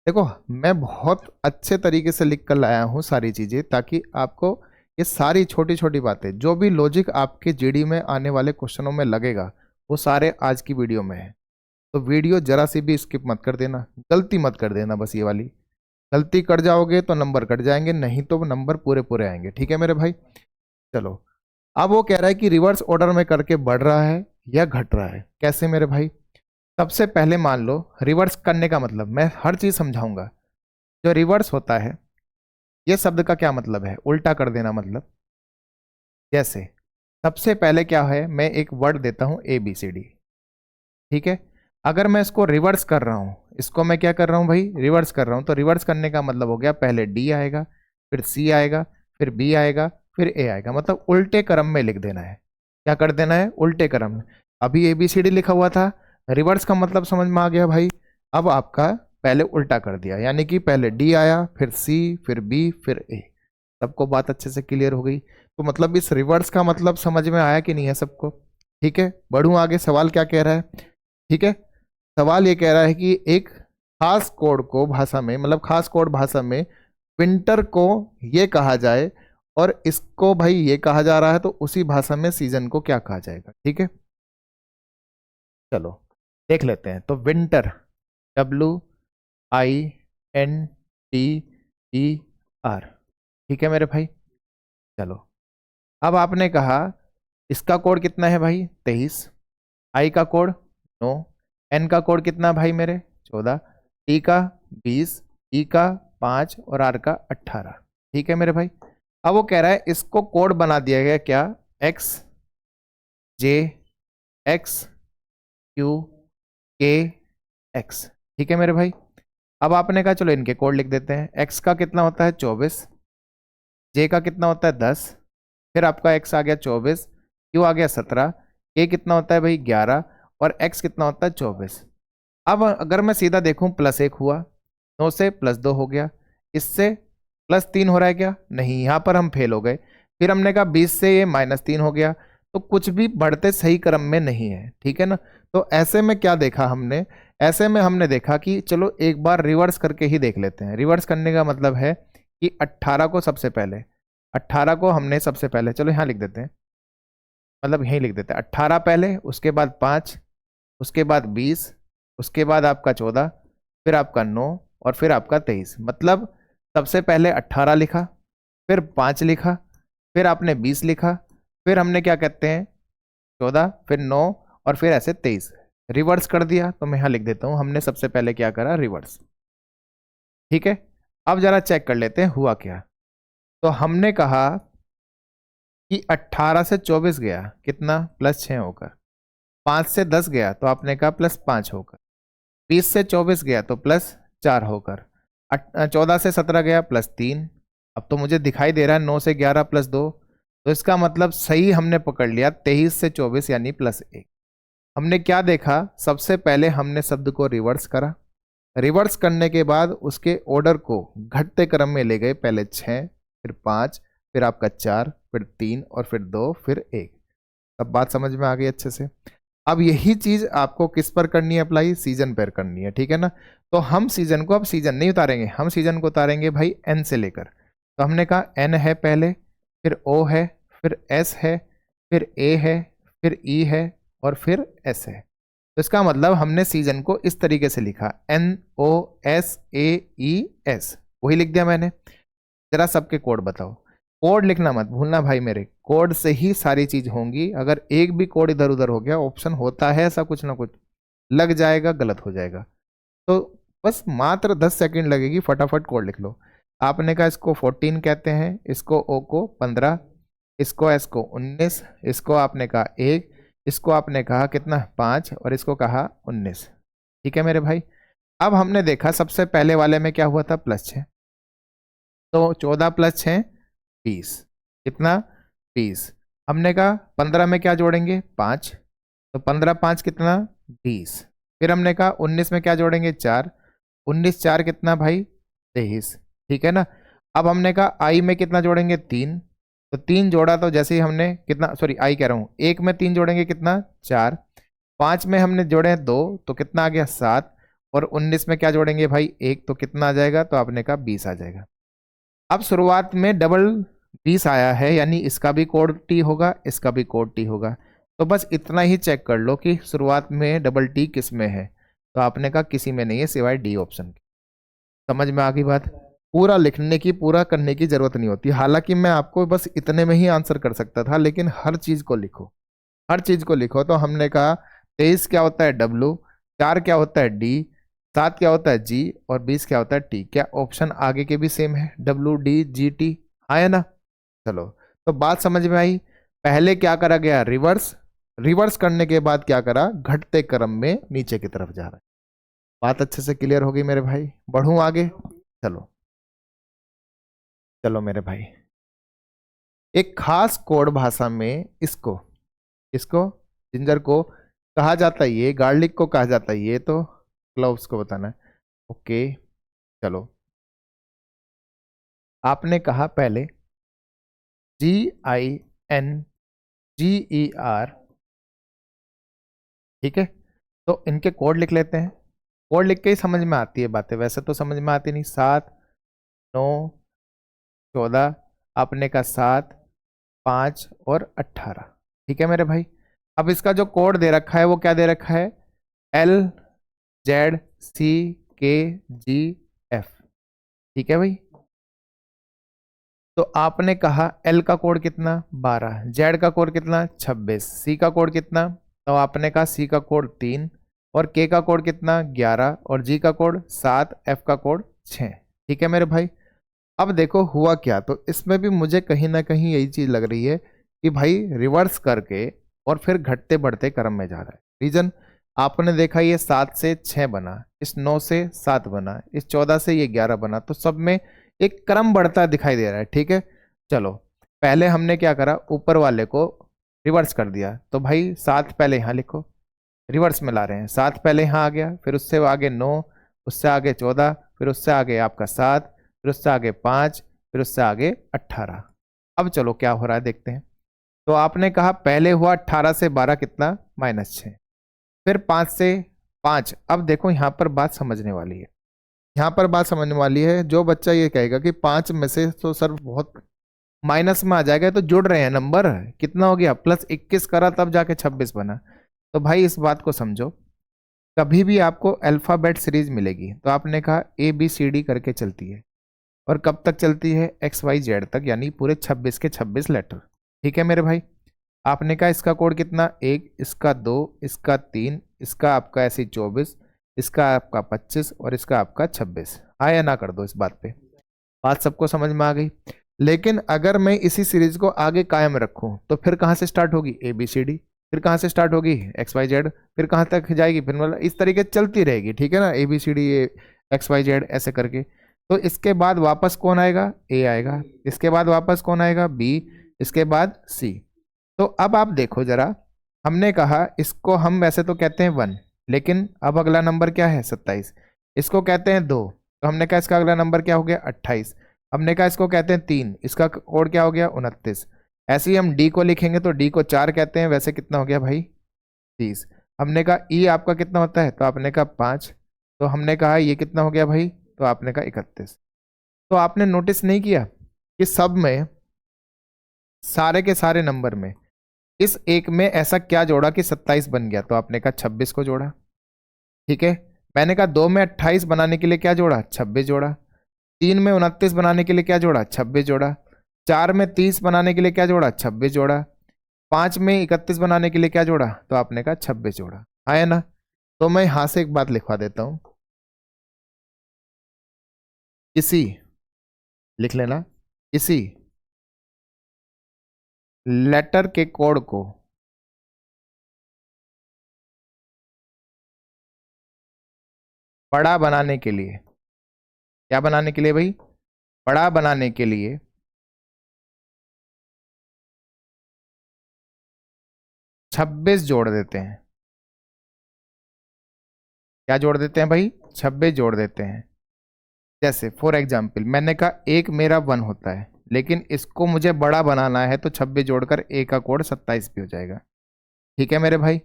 देखो। मैं बहुत अच्छे तरीके से लिख कर लाया हूँ सारी चीज़ें, ताकि आपको ये सारी छोटी छोटी बातें, जो भी लॉजिक आपके जीडी में आने वाले क्वेश्चनों में लगेगा, वो सारे आज की वीडियो में है। तो वीडियो जरा सी भी स्किप मत कर देना, गलती मत कर देना, बस ये वाली गलती कर जाओगे तो नंबर कट जाएंगे, नहीं तो नंबर पूरे पूरे आएंगे। ठीक है मेरे भाई, चलो। अब वो कह रहा है कि रिवर्स ऑर्डर में करके बढ़ रहा है या घट रहा है, कैसे मेरे भाई? सबसे पहले मान लो रिवर्स करने का मतलब, मैं हर चीज समझाऊंगा। जो रिवर्स होता है, ये शब्द का क्या मतलब है? उल्टा कर देना मतलब। जैसे सबसे पहले क्या है, मैं एक वर्ड देता हूं ए बी सी डी, ठीक है। अगर मैं इसको रिवर्स कर रहा हूं, इसको मैं क्या कर रहा हूं भाई? रिवर्स कर रहा हूं। तो रिवर्स करने का मतलब हो गया, पहले डी आएगा, फिर सी आएगा, फिर बी आएगा, फिर ए आएगा, मतलब उल्टे क्रम में लिख देना है। क्या कर देना है? उल्टे क्रम में। अभी ए बी सी डी लिखा हुआ था, रिवर्स का मतलब समझ में आ गया भाई। अब आपका पहले उल्टा कर दिया, यानी कि पहले डी आया, फिर सी, फिर बी, फिर ए। सबको बात अच्छे से क्लियर हो गई? तो मतलब इस रिवर्स का मतलब समझ में आया कि नहीं है सबको? ठीक है, बढ़ूं आगे। सवाल क्या कह रहा है? ठीक है, सवाल ये कह रहा है कि एक खास कोड को भाषा में, मतलब खास कोड भाषा में विंटर को ये कहा जाए, और इसको भाई ये कहा जा रहा है, तो उसी भाषा में सीजन को क्या कहा जाएगा? ठीक है, चलो देख लेते हैं। तो विंटर, WINTER, ठीक है मेरे भाई, चलो। अब आपने कहा इसका कोड कितना है भाई? 23। आई का कोड 9, एन का कोड कितना भाई मेरे? 14, टी का 20, ई का 5 और आर का 18। ठीक है मेरे भाई, अब वो कह रहा है इसको कोड बना दिया गया क्या? एक्स, जे, एक्स, क्यू, के, एक्स। ठीक है मेरे भाई, अब आपने कहा चलो इनके कोड लिख देते हैं। एक्स का कितना होता है? 24। जे का कितना होता है? 10। फिर आपका एक्स आ गया 24, क्यू आ गया 17, के कितना होता है भाई? 11, और एक्स कितना होता है? 24। अब अगर मैं सीधा देखूं, +1 हुआ, 9 से +2 हो गया, इससे +3 हो रहा है क्या? नहीं, यहाँ पर हम फेल हो गए। फिर हमने कहा 20 से ये -3 हो गया, तो कुछ भी बढ़ते सही क्रम में नहीं है। ठीक है ना? तो ऐसे में क्या देखा हमने? ऐसे में हमने देखा कि चलो एक बार रिवर्स करके ही देख लेते हैं। रिवर्स करने का मतलब है कि 18 को सबसे पहले, 18 को हमने सबसे पहले, चलो यहाँ लिख देते हैं, मतलब यहीं लिख देते हैं 18 पहले, उसके बाद 5, उसके बाद 20, उसके बाद आपका 14, फिर आपका 9, और फिर आपका 23। मतलब सबसे पहले 18 लिखा, फिर 5 लिखा, फिर आपने 20 लिखा, फिर हमने क्या कहते हैं 14, फिर 9, और फिर ऐसे 23। रिवर्स कर दिया, तो मैं यहाँ लिख देता हूँ हमने सबसे पहले क्या करा? रिवर्स। ठीक है, अब जरा चेक कर लेते हैं हुआ क्या। तो हमने कहा कि 18 से 24 गया, कितना? +6 होकर। 5 से 10 गया, तो आपने कहा +5 होकर। 20 से 24 गया, तो +4 होकर। 14 से 17 गया, +3। अब तो मुझे दिखाई दे रहा है 9 से 11 +2, तो इसका मतलब सही हमने पकड़ लिया, 23 से 24 यानी +1। हमने क्या देखा? सबसे पहले हमने शब्द को रिवर्स करा, रिवर्स करने के बाद उसके ऑर्डर को घटते क्रम में ले गए, पहले 6, फिर 5, फिर आपका 4, फिर 3, और फिर 2, फिर 1। अब बात समझ में आ गई अच्छे से? अब यही चीज आपको किस पर करनी है अप्लाई? सीजन पर करनी है। ठीक है ना? तो हम सीजन को, अब सीजन नहीं उतारेंगे, हम सीजन को उतारेंगे भाई एन से लेकर। तो हमने कहा एन है पहले, फिर ओ है, फिर एस है, फिर ए है, फिर ई है, और फिर एस है। तो इसका मतलब हमने सीजन को इस तरीके से लिखा, NOSAES, वही लिख दिया मैंने। जरा सबके कोड बताओ, कोड लिखना मत भूलना भाई मेरे, कोड से ही सारी चीज होंगी। अगर एक भी कोड इधर उधर हो गया, ऑप्शन होता है ऐसा कुछ ना कुछ, लग जाएगा, गलत हो जाएगा। तो बस मात्र 10 सेकंड लगेगी, फटाफट कोड लिख लो। आपने कहा इसको 14 कहते हैं, इसको ओ को 15, इसको एस को 19, इसको आपने कहा 1, इसको आपने कहा कितना? 5, और इसको कहा 19। ठीक है मेरे भाई, अब हमने देखा सबसे पहले वाले में क्या हुआ था? +6। तो 14 + 6 20, कितना? 20। हमने कहा 15 में क्या जोड़ेंगे? 5, तो 15 5 कितना? 20। फिर हमने कहा 19 में क्या जोड़ेंगे 4, 19 4 कितना भाई 23, ठीक है ना। अब हमने कहा आई में कितना जोड़ेंगे 3, तो 3 जोड़ा तो जैसे ही हमने कितना, सॉरी आई कह रहा हूँ, 1 में 3 जोड़ेंगे कितना 4, 5 में हमने जोड़े 2 तो कितना आ गया 7, और 19 में क्या जोड़ेंगे भाई 1 तो कितना आ जाएगा, तो आपने कहा 20 आ जाएगा। अब शुरुआत में डबल 20 आया है, यानी इसका भी कोड टी होगा, इसका भी कोड टी होगा। तो बस इतना ही चेक कर लो कि शुरुआत में डबल टी किस में है, तो आपने कहा किसी में नहीं है सिवाय डी ऑप्शन के। समझ में आ गई बात। पूरा लिखने की, पूरा करने की जरूरत नहीं होती, हालांकि मैं आपको बस इतने में ही आंसर कर सकता था, लेकिन हर चीज को लिखो, हर चीज को लिखो। तो हमने कहा 23 क्या होता है डब्लू, 4 क्या होता है डी, 7 क्या होता है जी, और 20 क्या होता है टी। क्या ऑप्शन आगे के भी सेम है, डब्लू डी जी टी, आया ना। चलो, तो बात समझ में आई। पहले क्या करा गया रिवर्स, रिवर्स करने के बाद क्या करा, घटते क्रम में नीचे की तरफ जा रहा है। बात अच्छे से क्लियर होगी मेरे भाई, बढ़ूं आगे। चलो चलो मेरे भाई, एक खास कोड भाषा में इसको, इसको जिंजर को कहा जाता है, ये गार्लिक को कहा जाता है, ये तो क्लोव्स को बताना है। ओके चलो, आपने कहा पहले GINGER, ठीक है। तो इनके कोड लिख लेते हैं, कोड लिख के ही समझ में आती है बातें, वैसे तो समझ में आती नहीं। 7 9 14, आपने का 7 5 और 18, ठीक है मेरे भाई। अब इसका जो कोड दे रखा है वो क्या दे रखा है, LZCKGF, ठीक है भाई। तो आपने कहा L का कोड कितना 12, Z का कोड कितना 26, C का कोड कितना, तो आपने कहा C का कोड 3, और K का कोड कितना 11, और G का कोड 7, F का कोड 6, ठीक है मेरे भाई। अब देखो हुआ क्या, तो इसमें भी मुझे कहीं ना कहीं यही चीज लग रही है कि भाई रिवर्स करके और फिर घटते बढ़ते क्रम में जा रहा है। रीजन आपने देखा, ये 7 से 6 बना, इस 9 से 7 बना, इस 14 से ये 11 बना, तो सब में एक क्रम बढ़ता दिखाई दे रहा है, ठीक है। चलो, पहले हमने क्या करा, ऊपर वाले को रिवर्स कर दिया, तो भाई 7 पहले यहाँ लिखो, रिवर्स में ला रहे हैं, 7 पहले यहाँ आ गया, फिर उससे आगे 9, उससे आगे 14, फिर उससे आगे आपका 7, फिर उससे आगे 5, फिर उससे आगे 18। अब चलो क्या हो रहा है देखते हैं। तो आपने कहा पहले हुआ 18 से 12 कितना -6, फिर 5 से 5। अब देखो यहाँ पर बात समझने वाली है, यहाँ पर बात समझने वाली है। जो बच्चा ये कहेगा कि 5 में से तो सर बहुत माइनस में आ जाएगा, तो जुड़ रहे हैं नंबर, कितना हो गया +21 करा तब जाके 26 बना। तो भाई इस बात को समझो, कभी भी आपको अल्फाबेट सीरीज मिलेगी तो आपने कहा ABCD करके चलती है, और कब तक चलती है XYZ तक, यानी पूरे 26 के 26 लेटर, ठीक है मेरे भाई। आपने कहा इसका कोड कितना 1, इसका 2, इसका 3, इसका आपका ऐसे 24, इसका आपका 25, और इसका आपका 26। हाँ या ना कर दो इस बात पे, बात सबको समझ में आ गई। लेकिन अगर मैं इसी सीरीज को आगे कायम रखूं तो फिर कहाँ से स्टार्ट होगी ABCD, फिर कहाँ से स्टार्ट होगी XYZ, फिर कहाँ तक जाएगी, फिर मतलब इस तरीके चलती रहेगी, ठीक है ना, ABCD XYZ ऐसे करके। तो इसके बाद वापस कौन आएगा, A आएगा, इसके बाद वापस कौन आएगा B, इसके बाद C। तो अब आप देखो जरा, हमने कहा इसको हम वैसे तो कहते हैं 1, लेकिन अब अगला नंबर क्या है 27, इसको कहते हैं 2, तो हमने कहा इसका अगला नंबर क्या हो गया 28, हमने कहा इसको कहते हैं 3, इसका कोड क्या हो गया 29। ऐसे ही हम डी को लिखेंगे तो डी को 4 कहते हैं, वैसे कितना हो गया भाई 30। हमने कहा ई आपका कितना होता है, तो आपने कहा 5, तो हमने कहा ये कितना हो गया भाई, तो आपने कहा 31। तो आपने नोटिस नहीं किया कि सब में, सारे के सारे नंबर में इस एक में ऐसा क्या जोड़ा कि 27 बन गया, तो आपने कहा 26 को जोड़ा, ठीक है। मैंने कहा 2 में 28 बनाने के लिए क्या जोड़ा 26 जोड़ा, 3 में 29 बनाने के लिए क्या जोड़ा 26 जोड़ा, 4 में 30 बनाने के लिए क्या जोड़ा 26 जोड़ा, 5 में 31 बनाने के लिए क्या जोड़ा, तो आपने कहा 26 जोड़ा, आया ना। तो मैं यहां से एक बात लिखवा देता हूं, इसी, लिख लेना, इसी लेटर के कोड को बड़ा बनाने के लिए, क्या बनाने के लिए भाई, बड़ा बनाने के लिए 26 जोड़ देते हैं, क्या जोड़ देते हैं भाई, 26 जोड़ देते हैं। जैसे फॉर एग्जाम्पल मैंने कहा एक मेरा 1 होता है, लेकिन इसको मुझे बड़ा बनाना है, तो 26 जोड़कर ए का कोड 27 भी हो जाएगा। ठीक है मेरे भाई।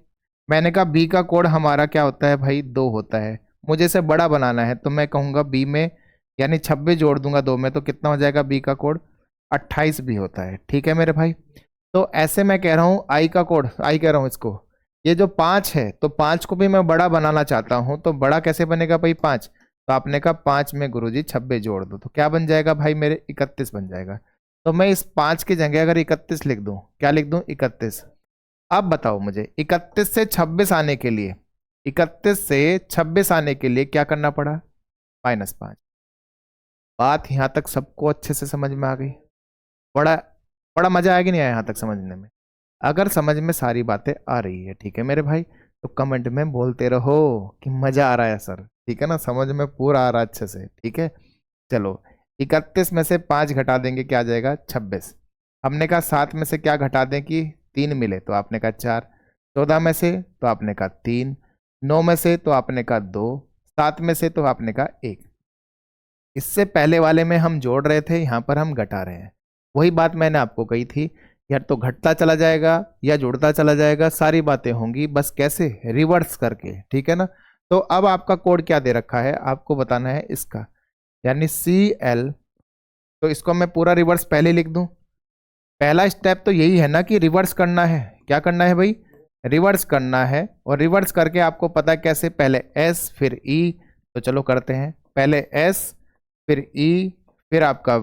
मैंने कहा बी का कोड हमारा क्या होता है भाई, 2 होता है, मुझे इसे बड़ा बनाना है, तो मैं कहूँगा बी में, यानी 26 जोड़ दूंगा 2 में, तो कितना हो जाएगा बी का कोड, 28 भी होता है। ठीक है मेरे भाई। तो ऐसे मैं कह रहा हूँ आई का कोड, आई कह रहा हूँ इसको, ये जो 5 है, तो 5 को भी मैं बड़ा बनाना चाहता हूँ, तो बड़ा कैसे बनेगा भाई 5, तो आपने कहा 5 में गुरुजी 26 जोड़ दो, तो क्या बन जाएगा भाई मेरे, 31 बन जाएगा। तो मैं इस 5 की जगह अगर 31 लिख दूं, क्या लिख दूं, 31। अब बताओ मुझे 31 से 26 आने के लिए, 31 से 26 आने के लिए क्या करना पड़ा, -5। बात यहां तक सबको अच्छे से समझ में आ गई? बड़ा बड़ा मजा आया कि नहीं आया यहां तक समझने में? अगर समझ में सारी बातें आ रही है, ठीक है मेरे भाई, तो कमेंट में बोलते रहो कि मजा आ रहा है सर, ठीक है ना, समझ में पूरा आ रहा है अच्छे से। ठीक है, चलो 31 में से 5 घटा देंगे, क्या आ जाएगा 26। हमने कहा 7 में से क्या घटा दें कि 3 मिले, तो आपने कहा 4। 14 में से तो आपने कहा 3। 9 में से तो आपने कहा 2। 7 में से तो आपने कहा 1। इससे पहले वाले में हम जोड़ रहे थे, यहाँ पर हम घटा रहे हैं। वही बात मैंने आपको कही थी यार, तो घटता चला जाएगा या जुड़ता चला जाएगा, सारी बातें होंगी, बस कैसे, रिवर्स करके। ठीक है ना। तो अब आपका कोड क्या दे रखा है, आपको बताना है इसका, यानी CL। तो इसको मैं पूरा रिवर्स पहले लिख दूं। पहला स्टेप तो यही है ना कि रिवर्स करना है। क्या करना है भाई, रिवर्स करना है। और रिवर्स करके आपको पता है कैसे, पहले S फिर E। तो चलो करते हैं, पहले S फिर E फिर आपका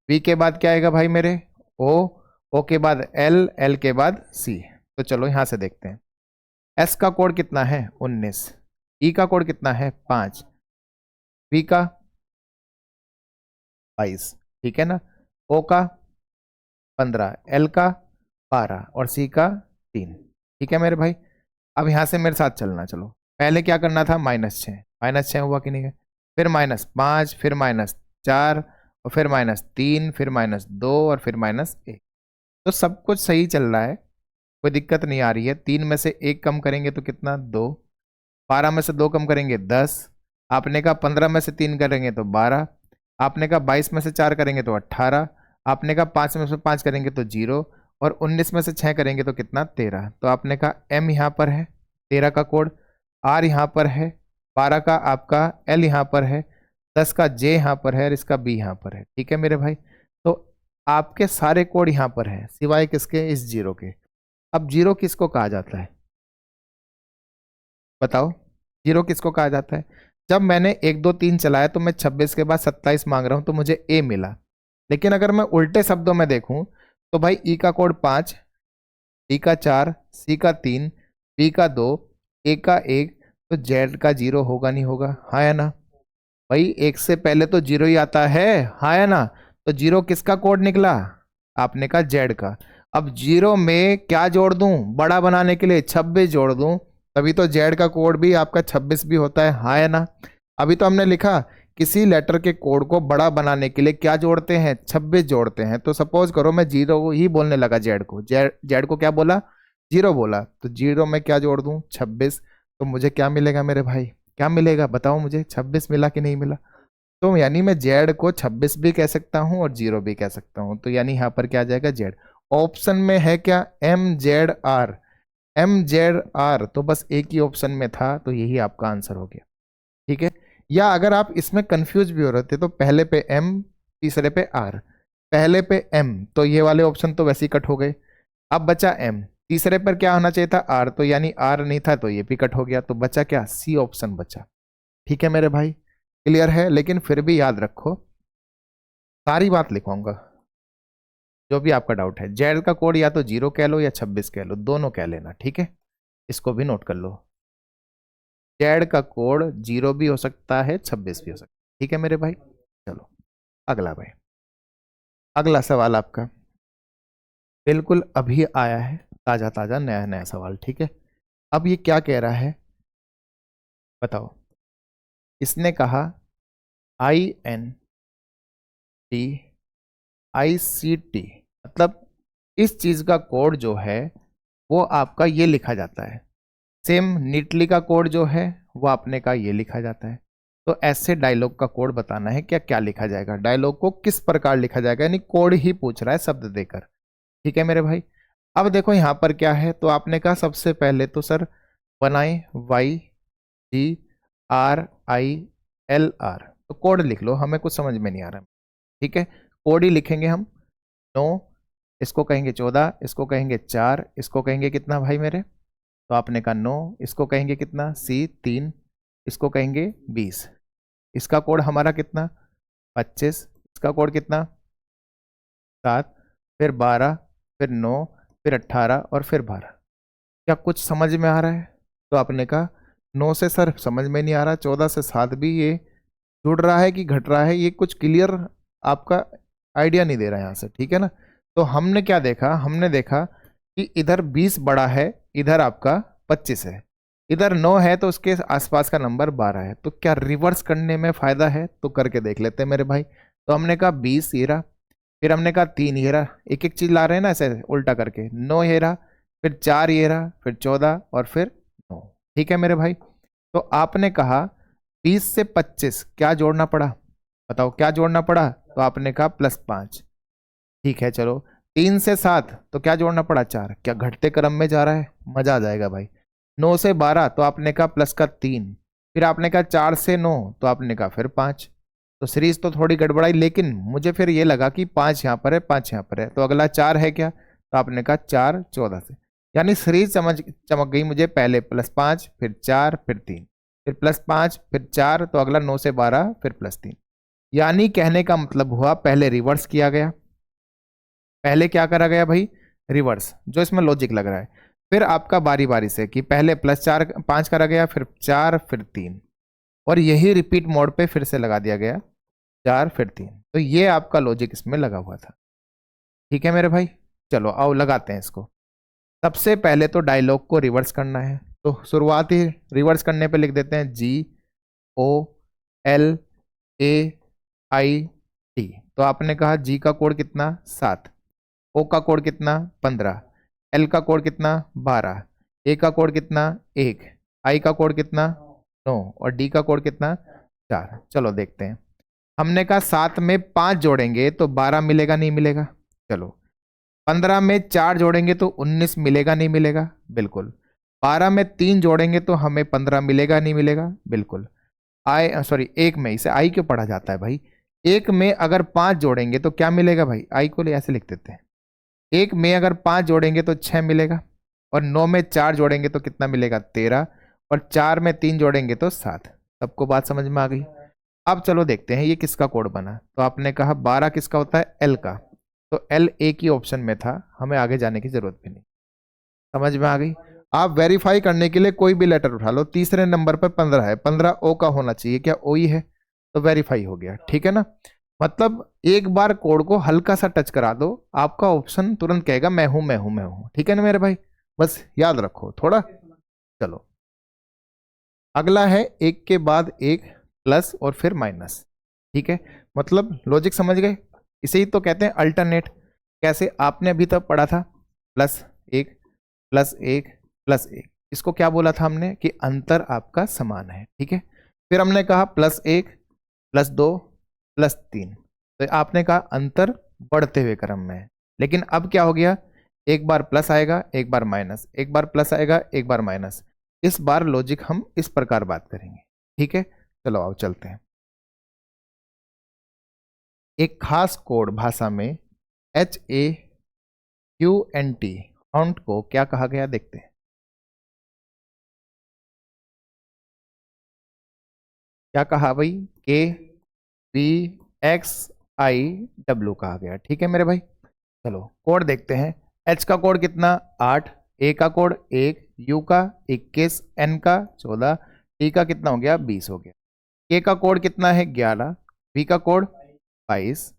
V के बाद क्या आएगा भाई मेरे, O के बाद L के बाद C। तो चलो यहां से देखते हैं, S का कोड कितना है 19, E का कोड कितना है 5, V का 22, ठीक है ना, O का 15, L का 12 और C का 3। ठीक है मेरे भाई। अब यहां से मेरे साथ चलना, चलो पहले क्या करना था, -6, -6 हुआ कि नहीं है, फिर -5, फिर -4 और फिर -3, फिर -2 और फिर -1। तो सब कुछ सही चल रहा है, कोई दिक्कत नहीं आ रही है। 3 में से 1 कम करेंगे तो कितना, 2। 12 में से 2 कम करेंगे 10। आपने कहा 15 में से 3 करेंगे तो 12। आपने कहा 22 में से 4 करेंगे तो 18। आपने कहा 5 में से 5 करेंगे तो 0। और 19 में से 6 करेंगे तो कितना, 13। तो आपने कहा M यहाँ पर है, 13 का कोड, R यहाँ पर है, 12 का आपका L यहाँ पर है, 10 का J यहाँ पर है और इसका B यहाँ पर है। ठीक है मेरे भाई। तो आपके सारे कोड यहाँ पर है, सिवाय किसके, इस 0 के। अब 0 किसको कहा जाता है, बताओ, 0 किसको कहा जाता है? जब मैंने 1 2 3 चलाया तो मैं 26 के बाद 27 मांग रहा हूं, तो मुझे A मिला। लेकिन अगर मैं उल्टे शब्दों में देखूं, तो भाई E का कोड 5, D का 4, C का 3, B का 2, A का 1, तो Z का 0 होगा नहीं होगा, हाँ या ना भाई? 1 से पहले तो 0 ही आता है, हाँ या ना? तो 0 किसका कोड निकला, आपने कहा Z का। अब 0 में क्या जोड़ दूं बड़ा बनाने के लिए, 26 जोड़ दूं, तभी तो Z का कोड भी आपका 26 भी होता है, हाँ या ना? अभी तो हमने लिखा किसी लेटर के कोड को बड़ा बनाने के लिए क्या जोड़ते हैं, 26 जोड़ते हैं। तो सपोज करो मैं 0 ही बोलने लगा, जेड को क्या बोला, 0 बोला, तो 0 में क्या जोड़ दूं, 26। तो मुझे क्या मिलेगा मेरे भाई, क्या मिलेगा बताओ मुझे, 26 मिला कि नहीं मिला? तो यानी मैं जेड को 26 भी कह सकता हूं और 0 भी कह सकता हूं। तो यानी यहाँ पर क्या आ जाएगा, जेड। ऑप्शन में है क्या, MZR, MZR, तो बस एक ही ऑप्शन में था, तो यही आपका आंसर हो गया। ठीक है। या अगर आप इसमें कंफ्यूज भी हो रहे थे, तो पहले पे M, तीसरे पे R, पहले पे M, तो ये वाले ऑप्शन तो वैसे ही कट हो गए। अब बचा M, तीसरे पर क्या होना चाहिए था, R, तो यानी R नहीं था तो ये भी कट हो गया, तो बचा क्या, C ऑप्शन बचा। ठीक है मेरे भाई, क्लियर है? लेकिन फिर भी याद रखो, सारी बात लिखवाऊंगा, जो भी आपका डाउट है। जेड का कोड या तो 0 कह लो या 26 कह लो, दोनों कह लेना, ठीक है? इसको भी नोट कर लो, जेड का कोड 0 भी हो सकता है, 26 भी हो सकता है। ठीक है मेरे भाई। चलो अगला भाई, अगला सवाल आपका बिल्कुल अभी आया है, ताजा ताजा नया नया सवाल। ठीक है, अब ये क्या कह रहा है बताओ। इसने कहा INTICT, मतलब इस चीज का कोड जो है वो आपका ये लिखा जाता है। सेम नीटली का कोड जो है वो आपने कहा ये लिखा जाता है। तो ऐसे डायलॉग का कोड बताना है, क्या क्या लिखा जाएगा, डायलॉग को किस प्रकार लिखा जाएगा, यानी कोड ही पूछ रहा है शब्द देकर। ठीक है मेरे भाई। अब देखो यहाँ पर क्या है, तो आपने कहा सबसे पहले तो सर बनाए YGRILR, तो कोड लिख लो, हमें कुछ समझ में नहीं आ रहा। ठीक है, कोड ही लिखेंगे हम। 9, इसको कहेंगे 14, इसको कहेंगे 4, इसको कहेंगे कितना भाई मेरे, तो आपने कहा 9, इसको कहेंगे कितना C 3, इसको कहेंगे 20, इसका कोड हमारा कितना 25, इसका कोड कितना 7, फिर 12, फिर 9, फिर 18 और फिर 12। क्या कुछ समझ में आ रहा है? तो आपने कहा 9 से सर समझ में नहीं आ रहा, 14 से 7 भी ये जुड़ रहा है कि घट रहा है, ये कुछ क्लियर आपका आइडिया नहीं दे रहा है यहाँ से। ठीक है ना, तो हमने क्या देखा, हमने देखा कि इधर 20 बड़ा है, इधर आपका 25 है, इधर 9 है तो उसके आसपास का नंबर 12 है। तो क्या रिवर्स करने में फायदा है? तो करके देख लेते हैं मेरे भाई। तो हमने कहा 20 ये रहा, फिर हमने कहा 3 ये रहा, एक एक चीज ला रहे हैं ना ऐसे उल्टा करके, 9 ये रहा, फिर 4 ये रहा, फिर 14 और फिर 9। ठीक है मेरे भाई। तो आपने कहा 20 से 25 क्या जोड़ना पड़ा, बताओ क्या जोड़ना पड़ा, तो आपने कहा +5। ठीक है चलो, 3 से 7 तो क्या जोड़ना पड़ा 4, क्या घटते क्रम में जा रहा है, मजा आ जाएगा भाई। 9 से 12 तो आपने कहा +3, फिर आपने कहा 4 से 9 तो आपने कहा फिर 5। तो सीरीज तो थोड़ी गड़बड़ाई, लेकिन मुझे फिर ये लगा कि 5 यहाँ पर है, 5 यहाँ पर है, तो अगला 4 है क्या, तो आपने कहा 4 14 से, यानी सीरीज चमक गई मुझे, पहले +5 फिर 4 फिर 3 फिर +5 फिर 4, तो अगला 9 से 12 फिर +3। यानी कहने का मतलब हुआ पहले रिवर्स किया गया, पहले क्या करा गया भाई, रिवर्स, जो इसमें लॉजिक लग रहा है। फिर आपका बारी बारी से कि पहले +4 5 करा गया, फिर 4 फिर 3, और यही रिपीट मोड पे फिर से लगा दिया गया 4 फिर 3। तो ये आपका लॉजिक इसमें लगा हुआ था। ठीक है मेरे भाई, चलो आओ लगाते हैं इसको। सबसे पहले तो डायलॉग को रिवर्स करना है, तो शुरुआत ही रिवर्स करने पे लिख देते हैं GOLAIT। तो आपने कहा G का कोड कितना 7, O का कोड कितना 15, L का कोड कितना 12, A का कोड कितना 1, I का कोड कितना 9 और D का कोड कितना 4। चलो देखते हैं। हमने कहा 7 में 5 जोड़ेंगे तो 12 मिलेगा नहीं मिलेगा, चलो 15 में 4 जोड़ेंगे तो 19 मिलेगा नहीं मिलेगा, बिल्कुल। 12 में 3 जोड़ेंगे तो हमें 15 मिलेगा नहीं मिलेगा, बिल्कुल। एक में, इसे आई क्यों पढ़ा जाता है भाई, एक में अगर 5 जोड़ेंगे तो क्या मिलेगा भाई, आई को ले ऐसे लिख देते हैं, एक में अगर 5 जोड़ेंगे तो 6 मिलेगा, और 9 में 4 जोड़ेंगे तो कितना मिलेगा 13, और 4 में 3 जोड़ेंगे तो 7। सबको बात समझ में आ गई? अब चलो देखते हैं ये किसका कोड बना। तो आपने कहा 12 किसका होता है, एल का, तो एल एक ही ऑप्शन में था, हमें आगे जाने की जरूरत भी नहीं। समझ में आ गई? आप वेरीफाई करने के लिए कोई भी लेटर उठा लो, तीसरे नंबर पर 15 है, 15 ओ का होना चाहिए, क्या ओ ही है, तो वेरीफाई हो गया। ठीक है ना, मतलब एक बार कोड को हल्का सा टच करा दो, आपका ऑप्शन तुरंत कहेगा मैं हूं मैं हूं मैं हूं। ठीक है ना मेरे भाई, बस याद रखो थोड़ा। चलो अगला है एक के बाद एक, प्लस और फिर माइनस। ठीक है, मतलब लॉजिक समझ गए, इसे ही तो कहते हैं अल्टरनेट। कैसे, आपने अभी तक पढ़ा था +1 +1 +1, इसको क्या बोला था हमने कि अंतर आपका समान है। ठीक है, फिर हमने कहा +1 +2 +3, तो आपने कहा अंतर बढ़ते हुए क्रम में है। लेकिन अब क्या हो गया, एक बार प्लस आएगा एक बार माइनस, एक बार प्लस आएगा एक बार माइनस। इस बार लॉजिक हम इस प्रकार बात करेंगे। ठीक है, चलो आओ चलते हैं। एक खास कोड भाषा में HAQNT फॉन्ट को क्या कहा गया, देखते हैं। क्या कहा भाई, KVXIW कहा गया। ठीक है मेरे भाई, चलो कोड देखते हैं। H का कोड कितना 8, A का कोड 1, U का 21, N का 14, T का कितना हो गया 20 हो गया, K का कोड कितना है 11, V का कोड 22,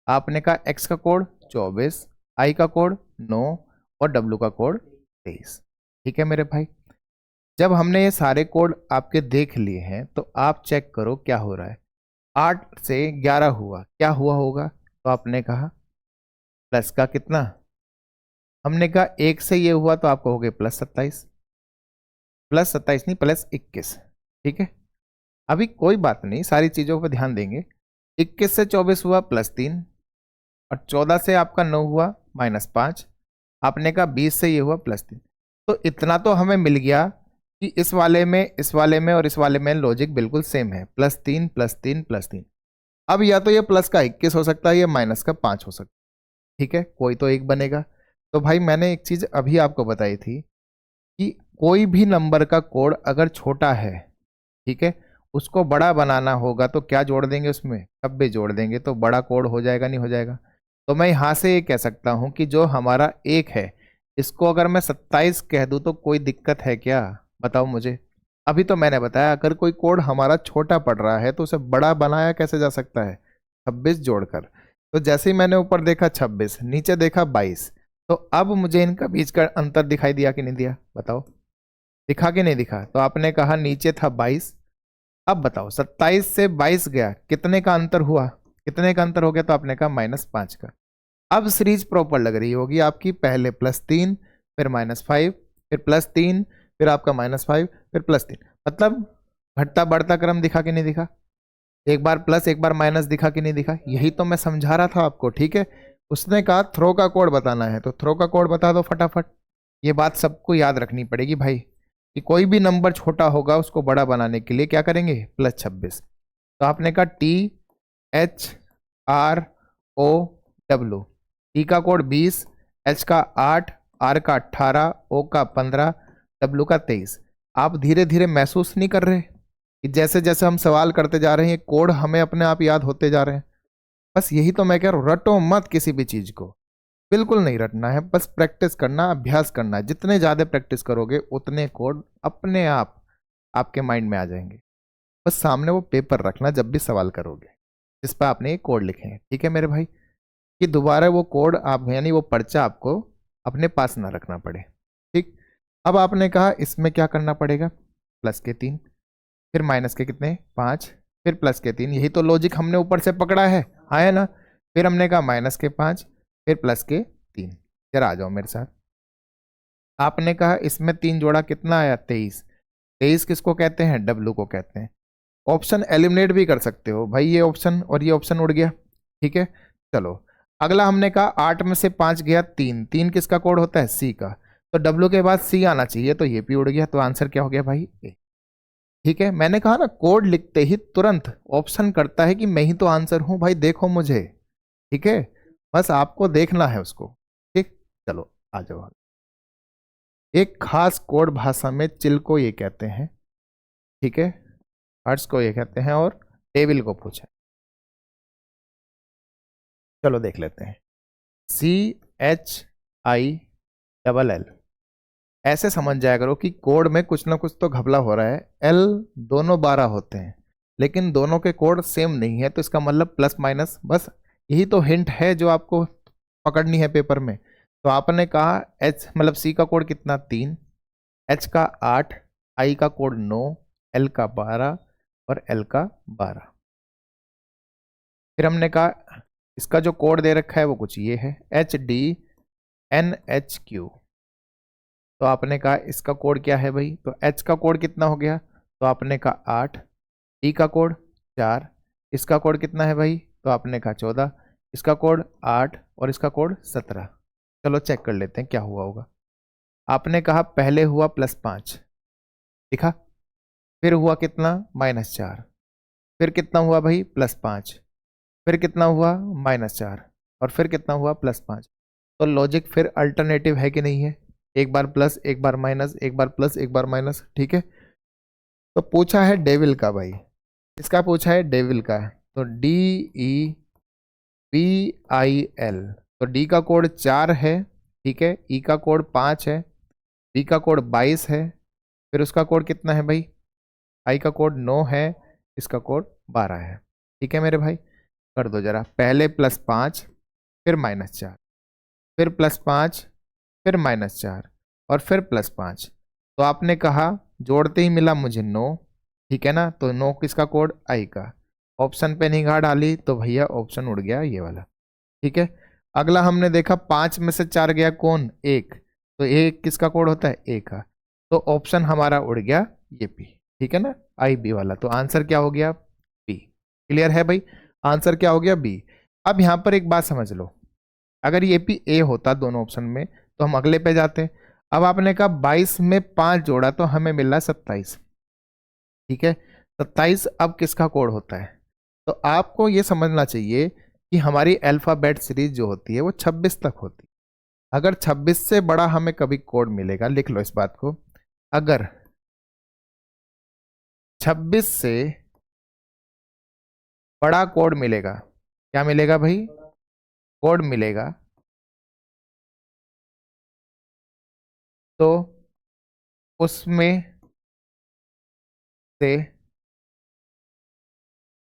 आपने कहा X का कोड 24, I का कोड 9 और W का कोड 23। ठीक है मेरे भाई, जब हमने ये सारे कोड आपके देख लिए हैं तो आप चेक करो क्या हो रहा है। 8 से 11 हुआ, क्या हुआ होगा, तो आपने कहा प्लस का कितना, हमने कहा 1 से ये हुआ तो आप कहोगे +27, +27 नहीं +21, ठीक है, अभी कोई बात नहीं, सारी चीज़ों पर ध्यान देंगे। 21 से 24 हुआ +3, और 14 से आपका 9 हुआ -5, आपने कहा 20 से ये हुआ +3। तो इतना तो हमें मिल गया कि इस वाले में, इस वाले में और इस वाले में लॉजिक बिल्कुल सेम है, +3 +3 +3। अब या तो ये प्लस का 21 हो सकता है या माइनस का 5 हो सकता है, ठीक है, कोई तो एक बनेगा। तो भाई मैंने एक चीज़ अभी आपको बताई थी कि कोई भी नंबर का कोड अगर छोटा है, ठीक है, उसको बड़ा बनाना होगा तो क्या जोड़ देंगे उसमें, 26 जोड़ देंगे, तो बड़ा कोड हो जाएगा, नहीं हो जाएगा। तो मैं यहाँ से ये कह सकता हूँ कि जो हमारा 1 है, इसको अगर मैं 27 कह दूँ तो कोई दिक्कत है क्या, बताओ मुझे। अभी तो मैंने बताया अगर कोई कोड हमारा छोटा पड़ रहा है तो उसे बड़ा बनाया कैसे जा सकता है, 26 जोड़कर। तो जैसे ही मैंने ऊपर देखा 26, नीचे देखा 22, तो अब मुझे इनका बीच का अंतर दिखाई दिया कि नहीं दिया, बताओ, दिखा कि नहीं दिखा। तो आपने कहा नीचे था 22, अब बताओ 27 से 22 गया, कितने का अंतर हुआ, कितने का अंतर हो गया, तो आपने कहा -5 का। अब सीरीज प्रॉपर लग रही होगी आपकी, पहले +3 फिर -5 फिर +3 फिर आपका -5 फिर +3, मतलब घटता बढ़ता क्रम दिखा कि नहीं दिखा, एक बार प्लस एक बार माइनस दिखा कि नहीं दिखा। यही तो मैं समझा रहा था आपको, ठीक है। उसने कहा थ्रो का कोड बताना है, तो थ्रो का कोड बता दो फटाफट। ये बात सबको याद रखनी पड़ेगी भाई कि कोई भी नंबर छोटा होगा उसको बड़ा बनाने के लिए क्या करेंगे, +26। तो आपने कहा THROW, टी का कोड 20, H का 8, R का 18, O का 15, W का 23। आप धीरे धीरे महसूस नहीं कर रहे कि जैसे जैसे हम सवाल करते जा रहे हैं कोड हमें अपने आप याद होते जा रहे हैं। बस यही तो मैं कह रहा हूँ, रटो मत किसी भी चीज को, बिल्कुल नहीं रटना है, बस प्रैक्टिस करना, अभ्यास करना है। जितने ज्यादा प्रैक्टिस करोगे उतने कोड अपने आप आपके माइंड में आ जाएंगे। बस सामने वो पेपर रखना जब भी सवाल करोगे जिस पर आपने ये कोड लिखे हैं, ठीक है मेरे भाई, कि दोबारा वो कोड आप यानी वो पर्चा आपको अपने पास ना रखना पड़े, ठीक। अब आपने कहा इसमें क्या करना पड़ेगा, +3 फिर माइनस के कितने 5 फिर +3, यही तो लॉजिक हमने ऊपर से पकड़ा है, आया ना। फिर हमने कहा -5 फिर +3। जरा आ जाओ मेरे साथ। आपने कहा इसमें 3 जोड़ा कितना आया 23, 23 किसको कहते हैं, W को कहते हैं। ऑप्शन एलिमिनेट भी कर सकते हो भाई, ये ऑप्शन और ये ऑप्शन उड़ गया, ठीक है। चलो अगला हमने कहा 8 में से 5 गया 3, 3 किसका कोड होता है, C का, तो W के बाद C आना चाहिए, तो ये भी उड़ गया, तो आंसर क्या हो गया भाई, A। ठीक है, मैंने कहा ना कोड लिखते ही तुरंत ऑप्शन करता है कि मैं ही तो आंसर हूं भाई, देखो मुझे, ठीक है, बस आपको देखना है उसको, ठीक। चलो आ जाओ। एक खास कोड भाषा में चिल को ये कहते हैं, ठीक है, हर्ट्स को ये कहते हैं, और टेबल को पूछे। चलो देख लेते हैं। CHILL, ऐसे समझ जाया करो कि कोड में कुछ ना कुछ तो घपला हो रहा है। L दोनों 12 होते हैं लेकिन दोनों के कोड सेम नहीं है, तो इसका मतलब प्लस माइनस, बस यही तो हिंट है जो आपको पकड़नी है पेपर में। तो आपने कहा H मतलब C का कोड कितना 3, H का 8, I का कोड 9, L का 12 और L का 12। फिर हमने कहा इसका जो कोड दे रखा है वो कुछ ये है HDNHQ। तो आपने कहा इसका कोड क्या है भाई, तो H का कोड कितना हो गया, तो आपने कहा 8, D का कोड 4, इसका कोड कितना है भाई, तो आपने कहा 14, इसका कोड 8 और इसका कोड 17। चलो चेक कर लेते हैं क्या हुआ होगा। आपने कहा पहले हुआ +5, दिखा, फिर हुआ कितना -4, फिर कितना हुआ भाई +5, फिर कितना हुआ -4, और फिर कितना हुआ +5। तो लॉजिक फिर अल्टरनेटिव है कि नहीं है, एक बार प्लस एक बार माइनस, एक बार प्लस एक बार माइनस, ठीक है। तो पूछा है डेविल का भाई, इसका पूछा है डेविल का, तो DEVIL, तो D का कोड 4 है, ठीक है, E का कोड 5 है, B का कोड 22 है, फिर उसका कोड कितना है भाई, I का कोड 9 है, इसका कोड 12 है, ठीक है मेरे भाई। कर दो जरा, पहले +5 फिर -4 फिर +5 फिर -4 और फिर +5। तो आपने कहा जोड़ते ही मिला मुझे 9, ठीक है ना, तो 9 किसका कोड, I का। ऑप्शन पे निगाह डाली तो भैया ऑप्शन उड़ गया ये वाला, ठीक है। अगला हमने देखा 5 में से 4 गया कौन, 1, तो 1 किसका कोड होता है, A का, तो ऑप्शन हमारा उड़ गया ये P, ठीक है ना, IB वाला। तो आंसर क्या हो गया? बी। क्लियर है भाई? आंसर क्या हो गया? बी। अब यहां पर एक बात समझ लो, अगर ये भी ए होता दोनों ऑप्शन में तो हम अगले पे जाते। अब आपने कहा 22 में 5 जोड़ा तो हमें मिल रहा 27। ठीक है, 27 अब किसका कोड होता है? तो आपको ये समझना चाहिए कि हमारी अल्फाबेट सीरीज जो होती है वो 26 तक होती है। अगर 26 से बड़ा हमें कभी कोड मिलेगा, लिख लो इस बात को, अगर 26 से बड़ा कोड मिलेगा, क्या मिलेगा भाई? कोड मिलेगा, तो उसमें से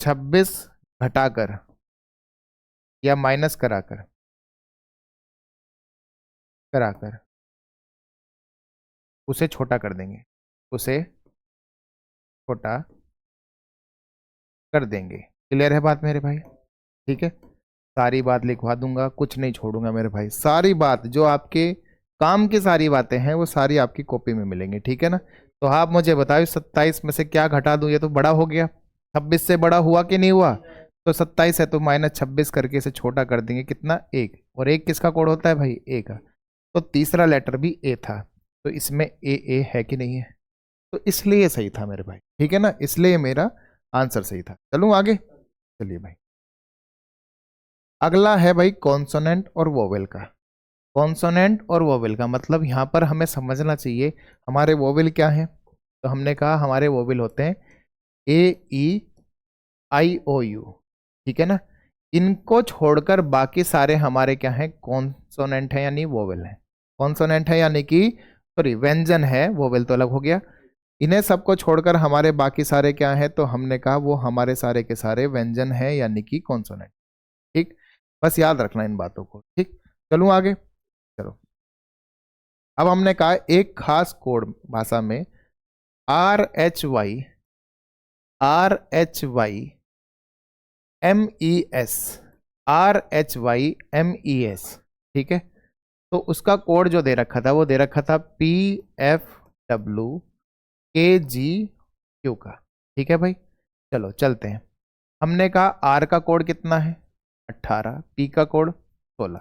26 घटाकर या माइनस कराकर कराकर उसे छोटा कर देंगे, उसे छोटा कर देंगे। क्लियर है बात मेरे भाई? ठीक है, सारी बात लिखवा दूंगा, कुछ नहीं छोड़ूंगा मेरे भाई। सारी बात जो आपके काम की सारी बातें हैं वो सारी आपकी कॉपी में मिलेंगी। ठीक है ना? तो आप मुझे बताओ 27 में से क्या घटा दूं? ये तो बड़ा हो गया, 26 से बड़ा हुआ कि नहीं हुआ? तो 27 है तो -26 करके इसे छोटा कर देंगे, कितना? 1। और 1 किसका कोड होता है भाई? ए का। तो तीसरा लेटर भी ए था, तो इसमें ए है कि नहीं है? तो इसलिए सही था मेरे भाई। ठीक है ना, इसलिए मेरा आंसर सही था। चलूं आगे? चलिए भाई, अगला है भाई कॉन्सोनेंट और वोवेल का। कॉन्सोनेंट और वोवेल का मतलब यहां पर हमें समझना चाहिए हमारे वोवेल क्या है। तो हमने कहा हमारे वोवेल होते हैं AEIOU। ठीक है ना, इनको छोड़कर बाकी सारे हमारे क्या हैं? कॉन्सोनेंट है यानी वोवेल है। कॉन्सोनेंट है यानी कि सॉरी व्यंजन है, वोवेल तो अलग हो गया। इन्हें सबको छोड़कर हमारे बाकी सारे क्या है? तो हमने कहा वो हमारे सारे के सारे व्यंजन है यानी कि कॉन्सोनेंट। ठीक, बस याद रखना इन बातों को। ठीक, चलूं आगे? चलो, अब हमने कहा एक खास कोड भाषा में RHY MES RHYMES। ठीक है, तो उसका कोड जो दे रखा था वो दे रखा था PFWKGQ का। ठीक है भाई, चलो चलते हैं। हमने कहा आर का कोड कितना है? 18। पी का कोड 16।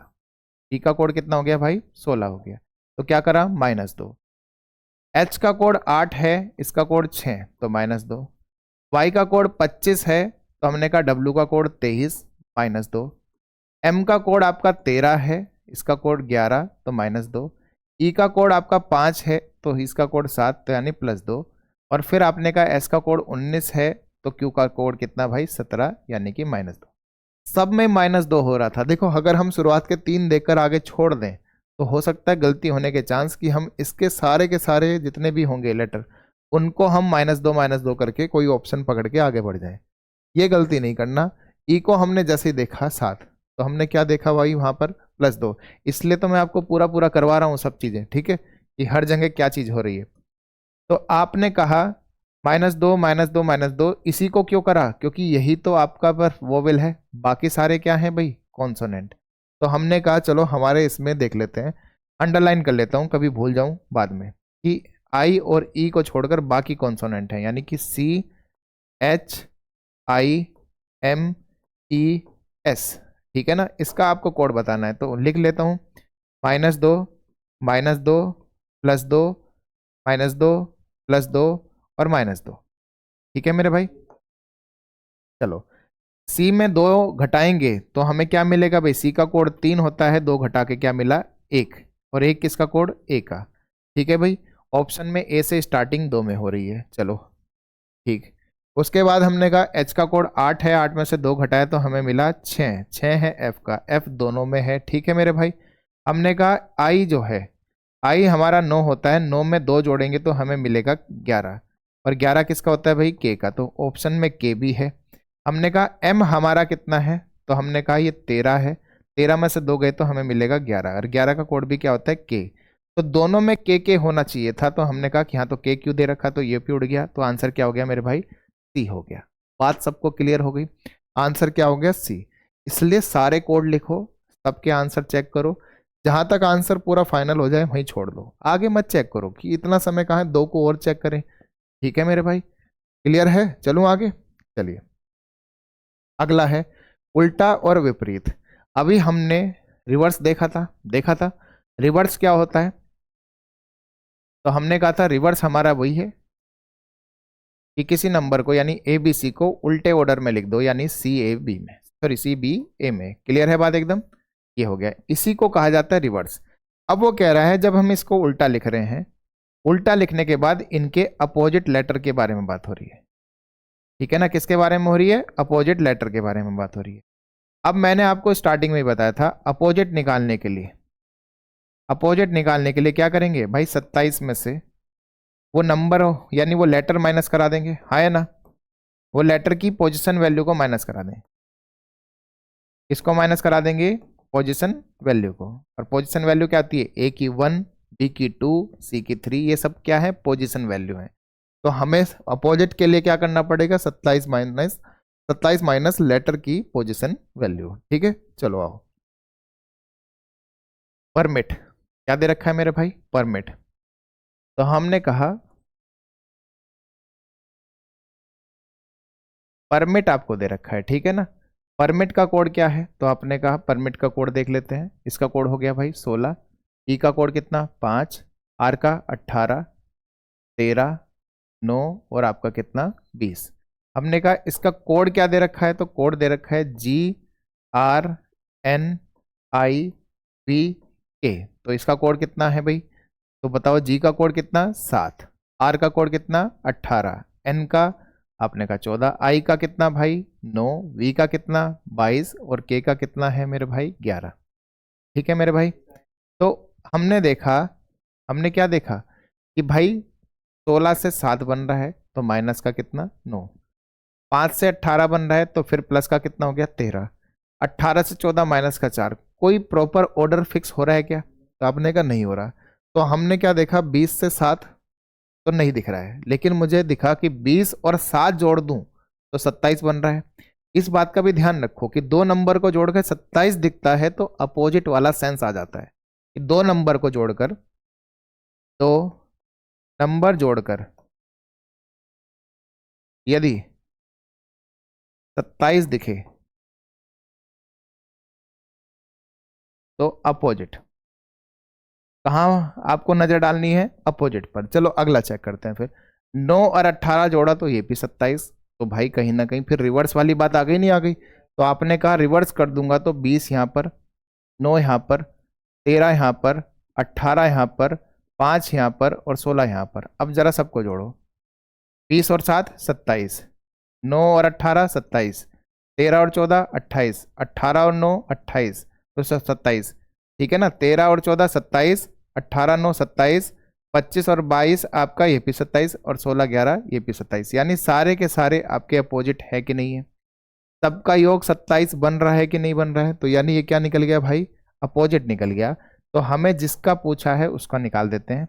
पी का कोड कितना हो गया भाई? 16 हो गया। तो क्या करा? -2। एच का कोड 8 है, इसका कोड 6, तो -2। वाई का कोड 25 है, तो हमने कहा डब्ल्यू का कोड 23, -2। एम का कोड आपका 13 है, इसका कोड 11, तो -2। ई का कोड आपका 5 है, तो इसका कोड 7, तो यानी +2। और फिर आपने कहा एस का कोड 19 है, तो क्यू का कोड कितना भाई? 17, यानी कि -2। सब में -2 हो रहा था। देखो, अगर हम शुरुआत के 3 देकर आगे छोड़ दें तो हो सकता है गलती होने के चांस कि हम इसके सारे के सारे जितने भी होंगे लेटर उनको हम -2 करके कोई ऑप्शन पकड़ के आगे बढ़ जाएं। ये गलती नहीं करना। ई को हमने जैसे ही देखा 7, तो हमने क्या देखा भाई? वहां पर +2। इसलिए तो मैं आपको पूरा पूरा करवा रहा हूँ सब चीजें, ठीक है, कि हर जगह क्या चीज हो रही है। तो आपने कहा -2 -2 -2, इसी को क्यों करा? क्योंकि यही तो आपका पर वोवेल है, बाकी सारे क्या हैं भाई? कॉन्सोनेंट। तो हमने कहा चलो हमारे इसमें देख लेते हैं, अंडरलाइन कर लेता हूं कभी भूल जाऊं बाद में, कि आई और ई को छोड़कर बाकी कॉन्सोनेंट है, यानी कि CHIMES। ठीक है ना, इसका आपको कोड बताना है, तो लिख लेता हूं -2 -2 +2 -2 +2 और -2। ठीक है मेरे भाई, चलो सी में 2 घटाएंगे तो हमें क्या मिलेगा भाई? सी का कोड 3 होता है, 2 घटा के क्या मिला? 1। और 1 किसका कोड? ए का। ठीक है भाई, ऑप्शन में ए से स्टार्टिंग 2 में हो रही है। चलो ठीक, उसके बाद हमने कहा एच का कोड 8 है, 8 में से 2 घटाए तो हमें मिला 6। 6 है एफ का, एफ दोनों में है। ठीक है मेरे भाई, हमने कहा आई जो है, आई हमारा 9 होता है, 9 में 2 जोड़ेंगे तो हमें मिलेगा 11। और 11 किसका होता है भाई? के का, तो ऑप्शन में के भी है। हमने कहा एम हमारा कितना है? तो हमने कहा ये 13 है, 13 में से 2 गए तो हमें मिलेगा 11। और 11 का कोड भी क्या होता है? के। तो दोनों में के होना चाहिए था, तो हमने कहा कि हाँ, तो के क्यों दे रखा? तो ये भी उड़ गया, तो आंसर क्या हो गया मेरे भाई? सी हो गया। बात सबको क्लियर हो गई? आंसर क्या हो गया? सी। इसलिए सारे कोड लिखो, सबके आंसर चेक करो, जहां तक आंसर पूरा फाइनल हो जाए वहीं छोड़ दो, आगे मत चेक करो कि इतना समय कहाँ है, 2 को और चेक करें। ठीक है मेरे भाई, क्लियर है? चलूं आगे, चलिए। अगला है उल्टा और विपरीत। अभी हमने रिवर्स देखा था। रिवर्स क्या होता है? तो हमने कहा था रिवर्स हमारा वही है कि किसी नंबर को यानी ए बी सी को उल्टे ऑर्डर में लिख दो, यानी सी ए बी में, सॉरी सी बी ए में। क्लियर है बात एकदम? ये हो गया, इसी को कहा जाता है रिवर्स। अब वो कह रहा है जब हम इसको उल्टा लिख रहे हैं, उल्टा लिखने के बाद इनके अपोजिट लेटर के बारे में बात हो रही है। ठीक है ना? किसके बारे में हो रही है? अपोजिट लेटर के बारे में बात हो रही है। अब मैंने आपको स्टार्टिंग में ही बताया था, अपोजिट निकालने के लिए क्या करेंगे भाई? 27 में से वो नंबर हो यानी वो लेटर माइनस करा देंगे, हाँ या ना? वो लेटर की पोजीशन वैल्यू को माइनस करा दें। इसको माइनस करा देंगे, पोजीशन वैल्यू को। और पोजीशन वैल्यू क्या आती है? ए की 1, बी की 2, सी की 3, ये सब क्या है? पोजीशन वैल्यू है। तो हमें अपोजिट के लिए क्या करना पड़ेगा? 27 माइनस लेटर की पोजीशन वैल्यू। ठीक है, चलो आओ। परमिट क्या दे रखा है मेरे भाई? परमिट। तो हमने कहा परमिट आपको दे रखा है, ठीक है ना? परमिट का कोड क्या है? तो आपने कहा परमिट का कोड देख लेते हैं। इसका कोड हो गया भाई 16, ई का कोड कितना? 5, आर का 18, 13, 9 और आपका कितना? 20। हमने कहा इसका कोड क्या दे रखा है? तो कोड दे रखा है GRNIVK। तो इसका कोड कितना है भाई? तो बताओ, जी का कोड कितना? 7, आर का कोड कितना? 18, एन का आपने कहा 14, आई का कितना भाई? 9, वी का कितना? 22 और के का कितना है मेरे भाई? 11। ठीक है मेरे भाई? तो हमने क्या देखा कि भाई 16 से 7 बन रहा है तो माइनस का कितना? 9। 5 से 18 बन रहा है तो फिर प्लस का कितना हो गया? 13। 18 से 14 माइनस का 4। कोई प्रॉपर ऑर्डर फिक्स हो रहा है क्या? तो आपने कहा नहीं हो रहा। तो हमने क्या देखा? 20 से 7 तो नहीं दिख रहा है, लेकिन मुझे दिखा कि 20 और 7 जोड़ दूं तो 27 बन रहा है। इस बात का भी ध्यान रखो कि दो नंबर को जोड़कर 27 दिखता है तो अपोजिट वाला सेंस आ जाता है कि दो नंबर को जोड़कर, दो नंबर जोड़कर यदि 27 दिखे तो अपोजिट। कहाँ आपको नजर डालनी है? अपोजिट पर। चलो अगला चेक करते हैं फिर। 9 और 18 जोड़ा तो ये भी 27। तो भाई कहीं ना कहीं फिर रिवर्स वाली बात आ गई, नहीं आ गई? तो आपने कहा रिवर्स कर दूंगा तो 20 यहाँ पर, 9 यहाँ पर, 13 यहाँ पर, 18 यहाँ पर, 5 यहाँ पर और 16 यहाँ पर। अब जरा सबको जोड़ो। 20 और 7 27, 9 और 18 27, 13 और 14 28, 18 और 9 28, तो 27। ठीक है ना? 13 और 14 27, 18 9 27, 25 और 22 आपका ये भी 27 और 16 11 ये भी 27, यानी सारे के सारे आपके अपोजिट है कि नहीं है? सबका योग 27 बन रहा है कि नहीं बन रहा है? तो यानी ये क्या निकल गया भाई? अपोजिट निकल गया। तो हमें जिसका पूछा है उसका निकाल देते हैं।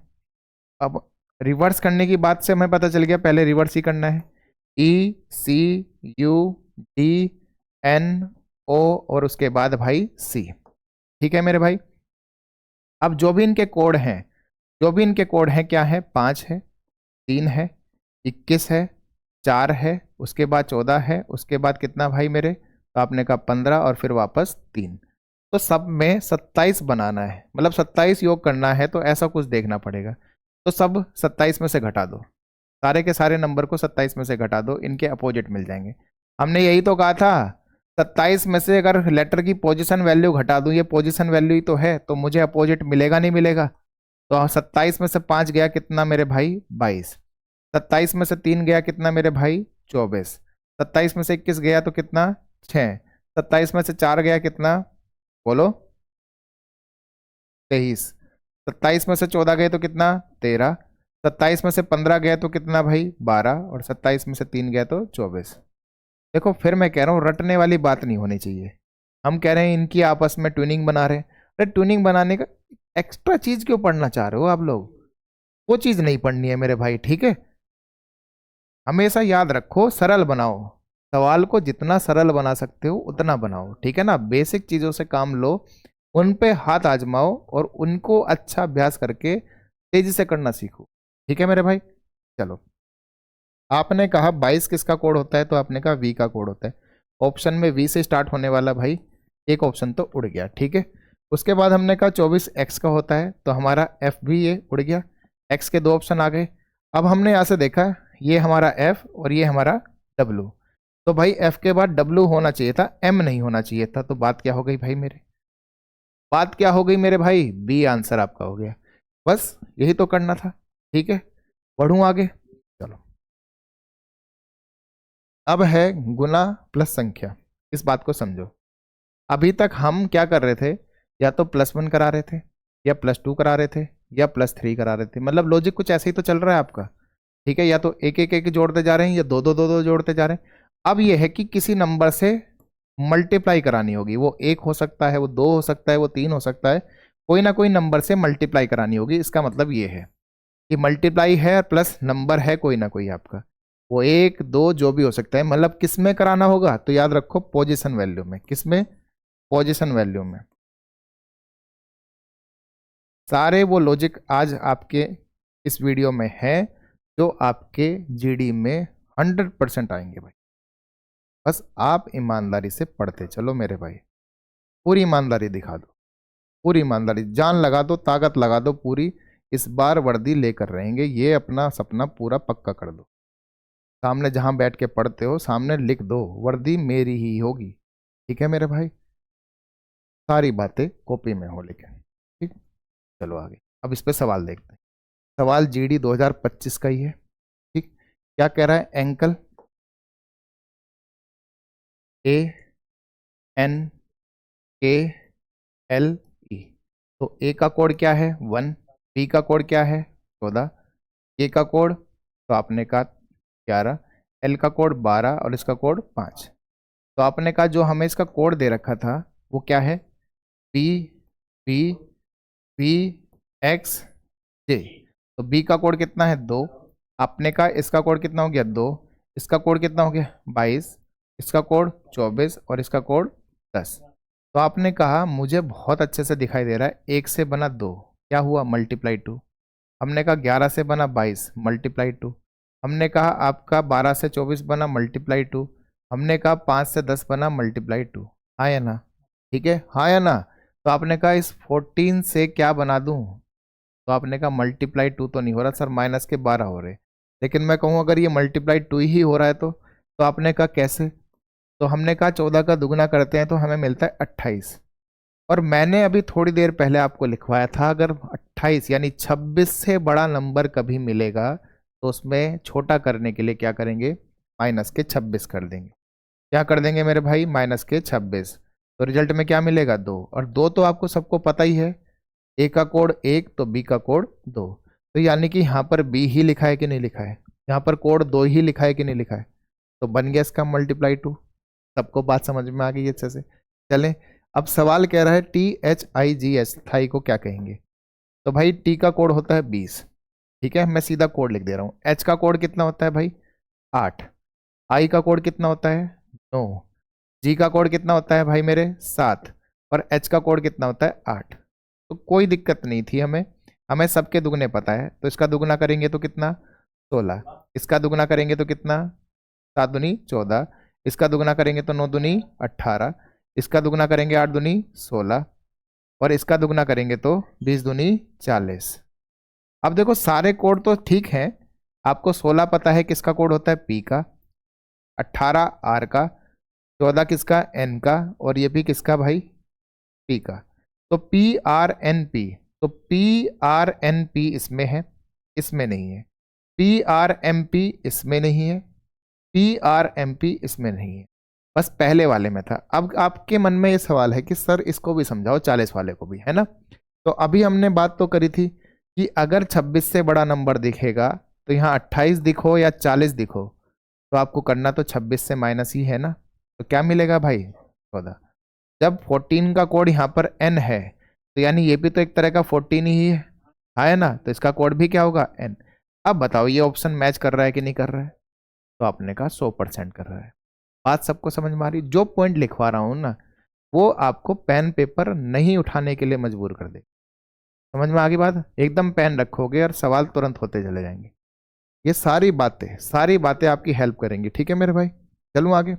अब रिवर्स करने की बात से हमें पता चल गया पहले रिवर्स ही करना है। ECUDNO और उसके बाद भाई C। ठीक है मेरे भाई? अब जो भी इनके कोड हैं क्या है? 5 है, 3 है, 21 है, 4 है, उसके बाद 14 है, उसके बाद कितना भाई मेरे? तो आपने कहा 15 और फिर वापस 3। तो सब में 27 बनाना है, मतलब 27 योग करना है, तो ऐसा कुछ देखना पड़ेगा। तो सब 27 में से घटा दो, सारे के सारे नंबर को 27 में से घटा दो, इनके अपोजिट मिल जाएंगे। हमने यही तो कहा था, 27 में से अगर लेटर की पोजीशन वैल्यू घटा दूं, ये पोजीशन वैल्यू ही तो है, तो मुझे अपोजिट मिलेगा नहीं मिलेगा? तो 27 में से 5 गया कितना मेरे भाई? 22। 27 में से 3 गया कितना मेरे भाई? 24। 27 में से 21 गया तो कितना? 6। 27 में से 4 गया कितना? बोलो। 23। 27 में से 14 गए तो कितना? 13। 27 में से 15 गया तो कितना भाई? 12। और 27 में से 3 गया तो 24। देखो फिर मैं कह रहा हूँ रटने वाली बात नहीं होनी चाहिए। हम कह रहे हैं इनकी आपस में ट्यूनिंग बना रहे हैं। अरे ट्यूनिंग बनाने का एक्स्ट्रा चीज क्यों पढ़ना चाह रहे हो आप लोग? वो चीज नहीं पढ़नी है मेरे भाई, ठीक है? हमेशा याद रखो, सरल बनाओ। सवाल को जितना सरल बना सकते हो उतना बनाओ, ठीक है ना? बेसिक चीजों से काम लो, उन पे हाथ आजमाओ और उनको अच्छा अभ्यास करके तेजी से करना सीखो। ठीक है मेरे भाई? चलो। आपने कहा 22 किसका कोड होता है, तो आपने कहा वी का कोड होता है। ऑप्शन में वी से स्टार्ट होने वाला भाई एक ऑप्शन तो उड़ गया, ठीक है। उसके बाद हमने कहा 24 एक्स का होता है, तो हमारा एफ भी ये उड़ गया, एक्स के 2 ऑप्शन आ गए। अब हमने यहाँ से देखा ये हमारा एफ और ये हमारा डब्लू, तो भाई एफ के बाद डब्लू होना चाहिए था, एम नहीं होना चाहिए था। तो बात क्या हो गई भाई मेरे, बात क्या हो गई मेरे भाई, बी आंसर आपका हो गया। बस यही तो करना था, ठीक है। बढ़ूं आगे, चलो। अब है गुना प्लस संख्या, इस बात को समझो। अभी तक हम क्या कर रहे थे, या तो +1 करा रहे थे, या +2 करा रहे थे, या +3 करा रहे थे, मतलब लॉजिक कुछ ऐसे ही तो चल रहा है आपका, ठीक है। या तो एक एक एक जोड़ते जा रहे हैं, या दो दो दो दो जोड़ते जा रहे हैं। अब ये है कि किसी नंबर से मल्टीप्लाई करानी होगी, वो 1 हो सकता है, वो 2 हो सकता है, वो 3 हो सकता है, कोई ना कोई नंबर से मल्टीप्लाई करानी होगी। इसका मतलब ये है कि मल्टीप्लाई है प्लस नंबर है कोई ना कोई आपका, वो 1 2 जो भी हो सकता है। मतलब किस में कराना होगा, तो याद रखो पोजीशन वैल्यू में। किस में, पोजीशन वैल्यू में। सारे वो लॉजिक आज आपके इस वीडियो में है जो आपके जीडी में 100% आएंगे भाई। बस आप ईमानदारी से पढ़ते चलो मेरे भाई, पूरी ईमानदारी दिखा दो, पूरी ईमानदारी, जान लगा दो, ताकत लगा दो पूरी। इस बार वर्दी लेकर रहेंगे, ये अपना सपना पूरा पक्का कर दो। सामने जहां बैठ के पढ़ते हो सामने लिख दो, वर्दी मेरी ही होगी, ठीक है मेरे भाई। सारी बातें कॉपी में हो लेकिन, ठीक। चलो आगे, अब इस पे सवाल देखते हैं। सवाल जीडी 2025 का ही है, ठीक। क्या कह रहा है, एंकल ए एन के एल ई, तो ए का कोड क्या है 1, बी का कोड क्या है 14, ए का कोड तो आपने कहा 11, एल का कोड 12 और इसका कोड 5। तो आपने कहा जो हमें इसका कोड दे रखा था वो क्या है, बी बी बी एक्स जे। तो बी का कोड कितना है 2, आपने कहा इसका कोड कितना हो गया 2, इसका कोड कितना हो गया 22, इसका कोड 24 और इसका कोड 10। तो आपने कहा मुझे बहुत अच्छे से दिखाई दे रहा है, 1 से बना 2 क्या हुआ मल्टीप्लाई 2, हमने कहा 11 से बना 22 मल्टीप्लाई 2, हमने कहा आपका 12 से 24 बना मल्टीप्लाई 2, हमने कहा 5 से 10 बना मल्टीप्लाई 2। हाँ या ना, ठीक है, हाँ या ना। तो आपने कहा इस 14 से क्या बना दूं, तो आपने कहा मल्टीप्लाई 2 तो नहीं हो रहा सर, माइनस के 12 हो रहे। लेकिन मैं कहूँ अगर ये मल्टीप्लाई 2 ही हो रहा है तो आपने कहा कैसे, तो हमने कहा 14 का दुगना करते हैं तो हमें मिलता है 28। और मैंने अभी थोड़ी देर पहले आपको लिखवाया था अगर 28 यानी 26 से बड़ा नंबर कभी मिलेगा तो उसमें छोटा करने के लिए क्या करेंगे, माइनस के 26 कर देंगे। क्या कर देंगे मेरे भाई, माइनस के 26। तो रिजल्ट में क्या मिलेगा 2, और 2 तो आपको सबको पता ही है, ए का कोड 1 तो बी का कोड 2। तो यानी कि यहाँ पर बी ही लिखा है कि नहीं लिखा है, यहाँ पर कोड 2 ही लिखा है कि नहीं लिखा है, तो बन गया इसका मल्टीप्लाई 2। सबको बात समझ में आ गई अच्छे से। चलें, अब सवाल कह रहा है THIGS थाई को क्या कहेंगे, तो भाई टी का कोड होता है 20, ठीक है, मैं सीधा कोड लिख दे रहा हूँ। एच का कोड कितना होता है भाई 8, आई का कोड कितना होता है 9, जी का कोड कितना होता है भाई मेरे 7, और एच का कोड कितना होता है 8। तो कोई दिक्कत नहीं थी हमें, हमें सबके दुगने पता है। तो इसका दुगना करेंगे तो कितना 16, इसका दुगना करेंगे तो कितना 7 दूनी 14, इसका दुगना करेंगे तो 9 दूनी 18, इसका दुगना करेंगे 8 दूनी 16, और इसका दुगना करेंगे तो 20 दूनी 40। अब देखो सारे कोड तो ठीक हैं, आपको 16 पता है किसका कोड होता है पी का, 18 आर का, 14 किसका एन का, और ये भी किसका भाई पी का। तो PRNP, तो PRNP इसमें है, इसमें नहीं है, PRMP इसमें नहीं है, PRMP इसमें नहीं है, बस पहले वाले में था। अब आपके मन में ये सवाल है कि सर इसको भी समझाओ 40 वाले को भी, है ना। तो अभी हमने बात तो करी थी कि अगर 26 से बड़ा नंबर दिखेगा तो यहाँ 28 दिखो या 40 दिखो तो आपको करना तो 26 से माइनस ही है ना। तो क्या मिलेगा भाई 14। जब 14 का कोड यहाँ पर n है तो यानी ये भी तो एक तरह का 14 ही है ना, तो इसका कोड भी क्या होगा n। अब बताओ ये ऑप्शन मैच कर रहा है कि नहीं कर रहा है, तो आपने कहा 100% कर रहा है। बात सबको समझ में आ रही, जो पॉइंट लिखवा रहा हूँ ना वो आपको पेन पेपर नहीं उठाने के लिए मजबूर कर दे। समझ में आ गई बात, एकदम पेन रखोगे और सवाल तुरंत होते चले जाएंगे। ये सारी बातें आपकी हेल्प करेंगी। ठीक है मेरे भाई, चलूँ आगे।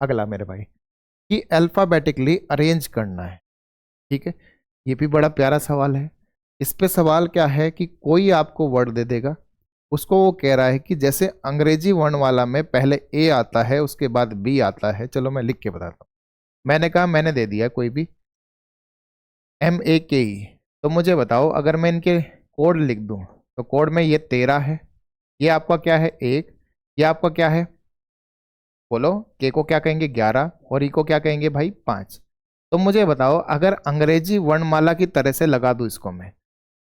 अगला मेरे भाई कि अल्फाबेटिकली अरेंज करना है। ठीक है, ये भी बड़ा प्यारा सवाल है। इस पे सवाल क्या है कि कोई आपको वर्ड दे देगा, उसको वो कह रहा है कि जैसे अंग्रेजी वर्णमाला में पहले ए आता है उसके बाद बी आता है। चलो मैं लिख के बताता हूँ। मैंने कहा, मैंने दे दिया कोई भी MAKE, तो मुझे बताओ अगर मैं इनके कोड लिख दूं तो कोड में ये 13 है, ये आपका क्या है 1, ये आपका क्या है बोलो, के को क्या कहेंगे 11 और ई को क्या कहेंगे भाई 5। तो मुझे बताओ अगर अंग्रेजी वर्णमाला की तरह से लगा दूं इसको मैं,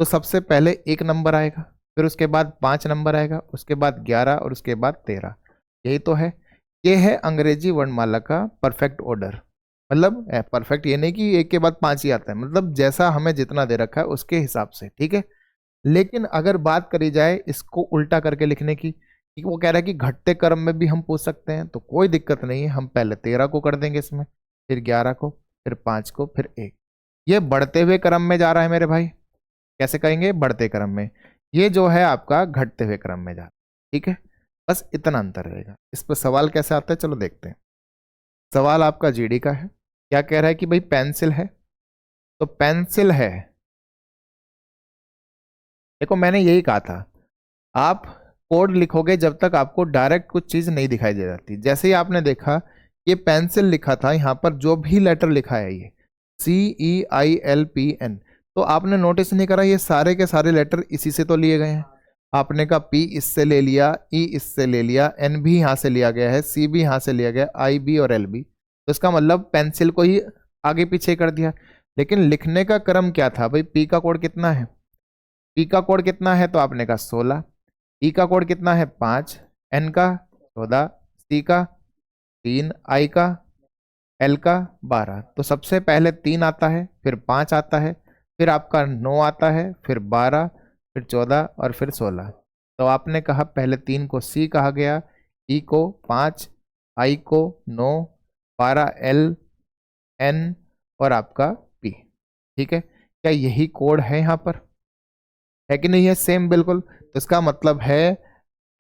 तो सबसे पहले 1 नंबर आएगा, फिर उसके बाद 5 नंबर आएगा, उसके बाद 11 और उसके बाद 13। यही तो है, ये है अंग्रेजी वर्णमाला का परफेक्ट ऑर्डर। मतलब परफेक्ट ये नहीं कि एक के बाद 5 ही आता है, मतलब जैसा हमें जितना दे रखा है उसके हिसाब से। ठीक है, लेकिन अगर बात करी जाए इसको उल्टा करके लिखने की, कि वो कह रहा है कि घटते क्रम में भी हम पूछ सकते हैं, तो कोई दिक्कत नहीं है। हम पहले 13 को कर देंगे इसमें, फिर 11 को, फिर 5 को, फिर 1। ये बढ़ते हुए क्रम में जा रहा है मेरे भाई। कैसे कहेंगे, बढ़ते क्रम में। ये जो है आपका घटते हुए क्रम में जा रहा है। ठीक है, बस इतना अंतर रहेगा। इस पर सवाल कैसे आता है चलो देखते हैं। सवाल आपका GD का है। क्या कह रहा है कि भाई पेंसिल है, तो पेंसिल है। देखो मैंने यही कहा था, आप कोड लिखोगे जब तक आपको डायरेक्ट कुछ चीज नहीं दिखाई दे जाती। जैसे ही आपने देखा ये पेंसिल लिखा था, यहाँ पर जो भी लेटर लिखा है ये CEILPN, तो आपने नोटिस नहीं करा ये सारे के सारे लेटर इसी से तो लिए गए हैं। आपने कहा P इससे ले लिया, E इससे ले लिया, N भी यहाँ से लिया गया है, C भी यहाँ से लिया गया, I B और L भी। तो इसका मतलब पेंसिल को ही आगे पीछे कर दिया। लेकिन लिखने का क्रम क्या था भाई, P का कोड कितना है, P का कोड कितना है, तो आपने कहा 16, E का कोड कितना है 5, N का 14, C का 3, I का L का 12। तो सबसे पहले 3 आता है, फिर 5 आता है, फिर आपका 9 आता है, फिर 12, फिर 14 और फिर 16। तो आपने कहा पहले 3 को C कहा गया, E को 5, I को 9, 12 L, N और आपका P। ठीक है, क्या यही कोड है यहाँ पर, है कि नहीं है, सेम बिल्कुल। तो इसका मतलब है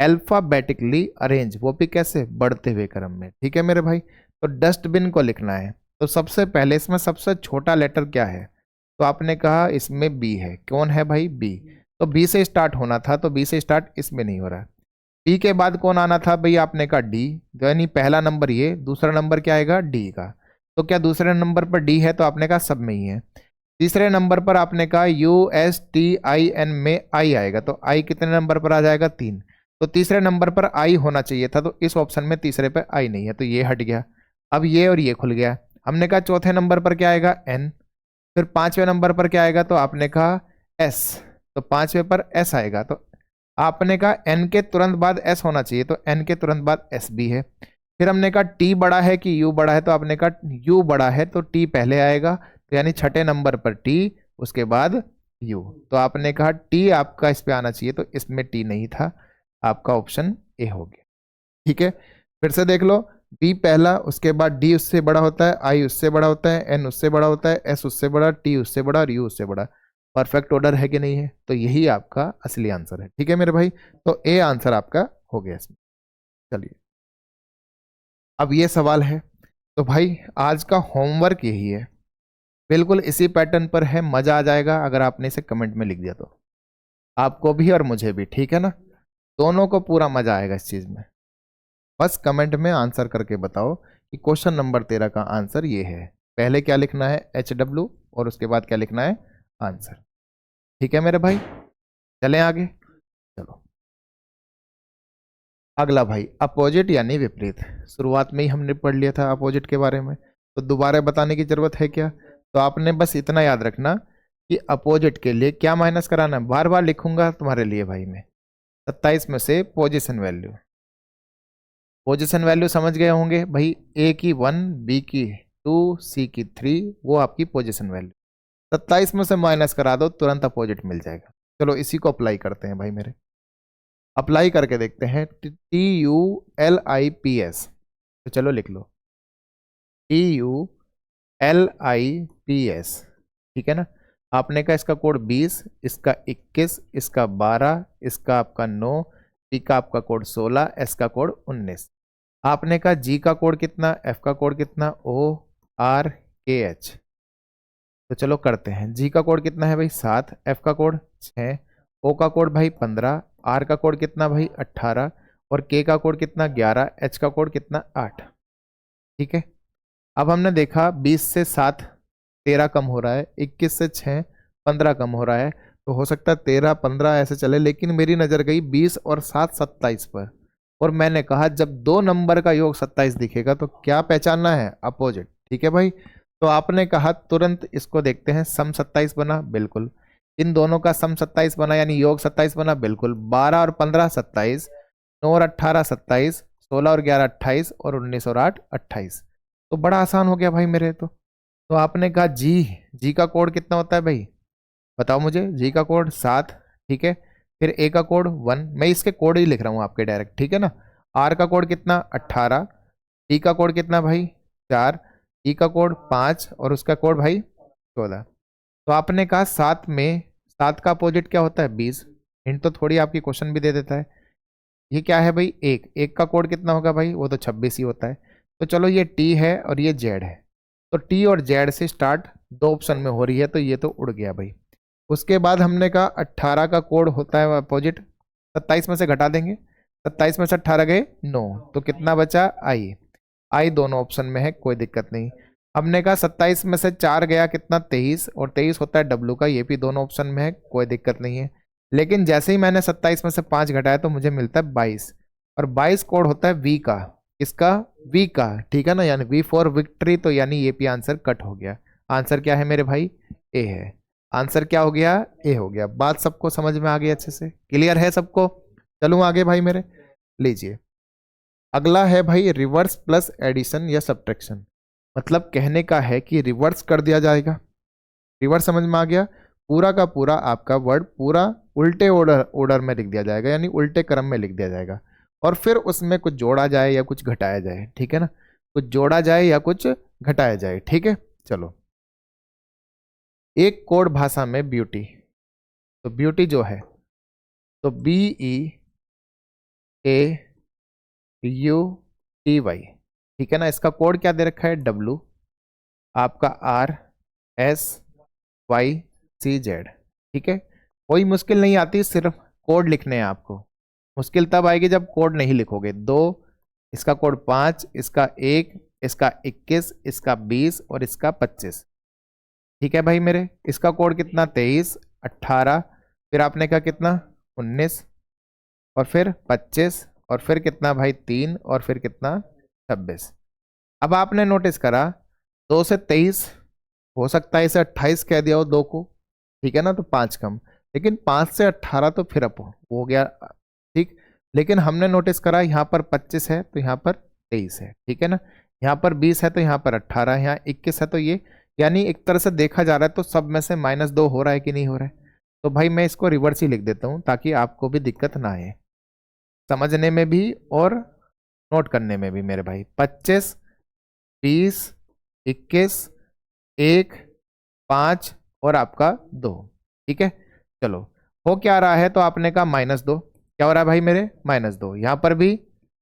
अल्फाबेटिकली अरेंज, वो भी कैसे, बढ़ते हुए क्रम में। ठीक है मेरे भाई, तो डस्टबिन को लिखना है तो सबसे पहले इसमें सबसे छोटा लेटर क्या है, तो आपने कहा इसमें B है। कौन है भाई, B। तो B से स्टार्ट होना था, तो B से स्टार्ट इसमें नहीं हो रहा। B के बाद कौन आना था भाई, आपने कहा D, यानी पहला नंबर ये, दूसरा नंबर क्या आएगा D का। तो क्या दूसरे नंबर पर D है, तो आपने कहा सब में ही है। तीसरे नंबर पर आपने कहा USTIN में I आएगा, तो I कितने नंबर पर आ जाएगा, 3। तो तीसरे नंबर पर I होना चाहिए था, तो इस ऑप्शन में तीसरे पे I नहीं है, तो ये हट गया। अब ये और ये खुल गया। हमने कहा चौथे नंबर पर क्या आएगा, N। फिर 5वें नंबर पर क्या आएगा, तो आपने कहा S, तो 5वें पर S आएगा। तो आपने कहा N के तुरंत बाद S होना चाहिए, तो N के तुरंत बाद S भी है। फिर हमने कहा T बड़ा है कि U बड़ा है, तो आपने कहा U बड़ा है, तो T पहले आएगा, तो यानी छठे नंबर पर T, उसके बाद U। तो आपने कहा T आपका इस पे आना चाहिए, तो इसमें T नहीं था, आपका ऑप्शन A हो गया। ठीक है, फिर से देख लो, B पहला, उसके बाद D उससे बड़ा होता है, I उससे बड़ा होता है, N उससे बड़ा होता है, S उससे बड़ा, T उससे बड़ा और U उससे बड़ा। परफेक्ट ऑर्डर है कि नहीं है, तो यही आपका असली आंसर है। ठीक है मेरे भाई, तो A आंसर आपका हो गया इसमें। चलिए अब ये सवाल है, तो भाई आज का होमवर्क यही है, बिल्कुल इसी पैटर्न पर है। मजा आ जाएगा अगर आपने इसे कमेंट में लिख दिया तो, आपको भी और मुझे भी। ठीक है ना, दोनों को पूरा मजा आएगा इस चीज में। बस कमेंट में आंसर करके बताओ कि क्वेश्चन नंबर 13 का आंसर ये है। पहले क्या लिखना है, HW, और उसके बाद क्या लिखना है, आंसर। ठीक है मेरे भाई, चलें आगे। चलो अगला भाई, अपोजिट यानी विपरीत। शुरुआत में ही हमने पढ़ लिया था अपोजिट के बारे में, तो दोबारा बताने की जरूरत है क्या। तो आपने बस इतना याद रखना कि अपोजिट के लिए क्या माइनस कराना है, बार बार लिखूंगा तुम्हारे लिए भाई मैं। 27 में से पोजीशन वैल्यू, पोजीशन वैल्यू समझ गए होंगे भाई, A की 1, B की 2, C की 3, वो आपकी पोजीशन वैल्यू। 27 में से माइनस करा दो, तुरंत अपोजिट मिल जाएगा। चलो इसी को अप्लाई करते हैं भाई मेरे, अप्लाई करके देखते हैं। TULIPS, तो चलो लिख लो TULIPS। ठीक है ना, आपने कहा इसका कोड 20, इसका 21, इसका 12, इसका आपका 9, टी का आपका कोड 16, एस का कोड 19। आपने कहा जी का कोड कितना, एफ का कोड कितना, ओ आर के एच। तो चलो करते हैं। जी का कोड कितना है भाई 7, एफ का कोड 6, ओ का कोड भाई 15, आर का कोड कितना भाई 18, और के का कोड कितना 11, एच का कोड कितना 8। ठीक है, अब हमने देखा 20 से 7 13 कम हो रहा है, 21 से 6 15 कम हो रहा है, तो हो सकता है 13 15 ऐसे चले, लेकिन मेरी नज़र गई 20 और 7 27 पर, और मैंने कहा जब दो नंबर का योग 27 दिखेगा तो क्या पहचानना है, अपोजिट। ठीक है भाई, तो आपने कहा तुरंत इसको देखते हैं, सम 27 बना, बिल्कुल। इन दोनों का सम 27 बना यानी योग 27 बना, बिल्कुल। 12 और 15 27, 9 और 18 27, 16 और 11 28, और 19 और 8 28। तो बड़ा आसान हो गया भाई मेरे। तो आपने कहा जी का कोड कितना होता है भाई, बताओ मुझे। जी का कोड 7, ठीक है। फिर ए का कोड 1, मैं इसके कोड ही लिख रहा हूँ आपके डायरेक्ट, ठीक है ना। आर का कोड कितना 18, टी का कोड कितना भाई 4, ई का कोड 5, और उसका कोड भाई 14। तो आपने कहा 7 में 7 का अपोजिट क्या होता है 20। हिंट तो थोड़ी आपकी क्वेश्चन भी दे देता है। ये क्या है भाई एक का कोड कितना होगा भाई, वो तो 26 ही होता है। तो चलो ये टी है और ये जेड है, तो टी और जेड से स्टार्ट दो ऑप्शन में हो रही है, तो ये तो उड़ गया भाई। उसके बाद हमने कहा 18 का कोड होता है अपोजिट, 27 में से घटा देंगे, 27 में से 18 गए 9, तो कितना बचा आई। आई दोनों ऑप्शन में है, कोई दिक्कत नहीं। हमने कहा 27 में से 4 गया कितना 23, और 23 होता है डब्लू का, ये भी दोनों ऑप्शन में है, कोई दिक्कत नहीं है। लेकिन जैसे ही मैंने 27 में से 5 घटाया तो मुझे मिलता है 22, और 22 कोड होता है वी का। इसका वी का, ठीक है ना, यानी वी फॉर विक्ट्री। तो यानी ये भी आंसर कट हो गया। आंसर क्या है मेरे भाई, ए है। आंसर क्या हो गया, ए हो गया। बात सबको समझ में आ गई, अच्छे से क्लियर है सबको। चलूँ आगे भाई मेरे, लीजिए। अगला है भाई रिवर्स प्लस एडिशन या सब्ट्रैक्शन। मतलब कहने का है कि रिवर्स कर दिया जाएगा। रिवर्स समझ में आ गया, पूरा का पूरा आपका वर्ड पूरा उल्टे ऑर्डर में लिख दिया जाएगा, यानी उल्टे क्रम में लिख दिया जाएगा, और फिर उसमें कुछ जोड़ा जाए या कुछ घटाया जाए, ठीक है ना। कुछ जोड़ा जाए या कुछ घटाया जाए, ठीक है। चलो, एक कोड भाषा में ब्यूटी, तो ब्यूटी जो है तो BEAUTY, ठीक है ना। इसका कोड क्या दे रखा है W, आपका RSYCZ, ठीक है। कोई मुश्किल नहीं आती, सिर्फ कोड लिखने हैं आपको। मुश्किल तब आएगी जब कोड नहीं लिखोगे। 2, इसका कोड 5, इसका 1, इसका 21, इसका 20, और इसका 25, ठीक है भाई मेरे। इसका कोड कितना 23, 18, फिर आपने कहा कितना 19, और फिर 25, और फिर कितना भाई 3, और फिर कितना 26। अब आपने नोटिस करा 2 से 23 हो सकता है, इसे 28 कह दिया हो 2 को, ठीक है ना, तो 5 कम। लेकिन 5 से 18 तो फिर अप हो गया, ठीक। लेकिन हमने नोटिस करा यहाँ पर 25 है तो यहाँ पर 23 है, ठीक है ना। यहाँ पर 20 है तो यहाँ पर 18 है, यहाँ 21 है, तो ये यानी एक तरह से देखा जा रहा है तो सब में से -2 हो रहा है कि नहीं हो रहा है। तो भाई मैं इसको रिवर्स ही लिख देता हूँ ताकि आपको भी दिक्कत ना आए, समझने में भी और नोट करने में भी मेरे भाई। 25, 20, 21, 1, 5 और आपका 2, ठीक है। चलो, हो क्या रहा है, तो आपने कहा -2, क्या हो रहा है भाई मेरे -2, यहाँ पर भी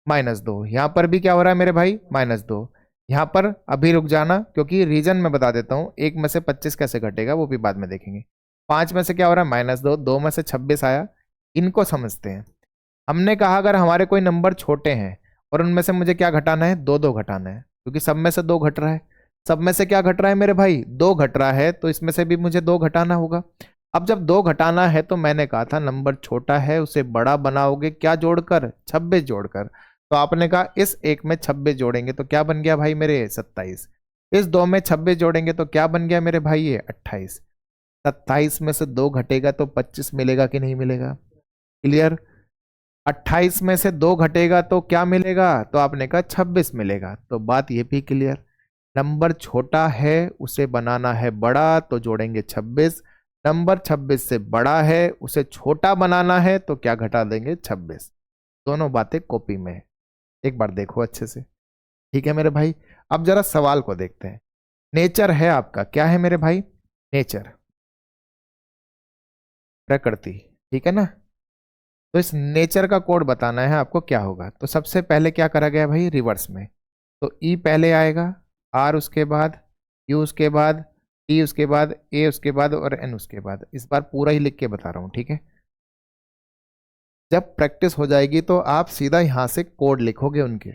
-2, यहाँ पर भी क्या हो रहा है मेरे भाई -2। यहाँ पर अभी रुक जाना, क्योंकि रीजन मैं बता देता हूँ। 1 में से 25 कैसे घटेगा वो भी बाद में देखेंगे। 5 में से क्या हो रहा है -2, 2 में से 26 आया। इनको समझते हैं। हमने कहा अगर हमारे कोई नंबर छोटे हैं और उनमें से मुझे क्या घटाना है, 2 2 घटाना है, क्योंकि सब में से 2 घट रहा है। सब में से क्या घट रहा है मेरे भाई, 2 घट रहा है, तो इसमें से भी मुझे 2 घटाना होगा। अब जब 2 घटाना है तो मैंने कहा था नंबर छोटा है उसे बड़ा बनाओगे, क्या जोड़कर, 26 जोड़कर। तो आपने कहा इस 1 में 26 जोड़ेंगे तो क्या बन गया भाई मेरे 27। इस 2 में 26 जोड़ेंगे तो क्या बन गया मेरे भाई ये 28। 27 में से 2 घटेगा तो 25 मिलेगा कि नहीं मिलेगा, क्लियर। 28 में से 2 घटेगा तो क्या मिलेगा, तो आपने कहा 26 मिलेगा। तो बात ये भी क्लियर, नंबर छोटा है उसे बनाना है बड़ा तो जोड़ेंगे 26, नंबर 26 से बड़ा है उसे छोटा बनाना है तो क्या घटा देंगे 26। दोनों बातें कॉपी में है, एक बार देखो अच्छे से, ठीक है मेरे भाई। अब जरा सवाल को देखते हैं। नेचर है आपका, क्या है मेरे भाई, नेचर। प्रकृति, ठीक है ना। तो इस नेचर का कोड बताना है आपको क्या होगा। तो सबसे पहले क्या करा गया भाई, रिवर्स में। तो ई पहले आएगा, आर उसके बाद, यू उसके बाद, टी उसके बाद, ए उसके बाद और एन उसके बाद। इस बार पूरा ही लिख के बता रहा हूँ, ठीक है। जब प्रैक्टिस हो जाएगी तो आप सीधा यहाँ से कोड लिखोगे उनके।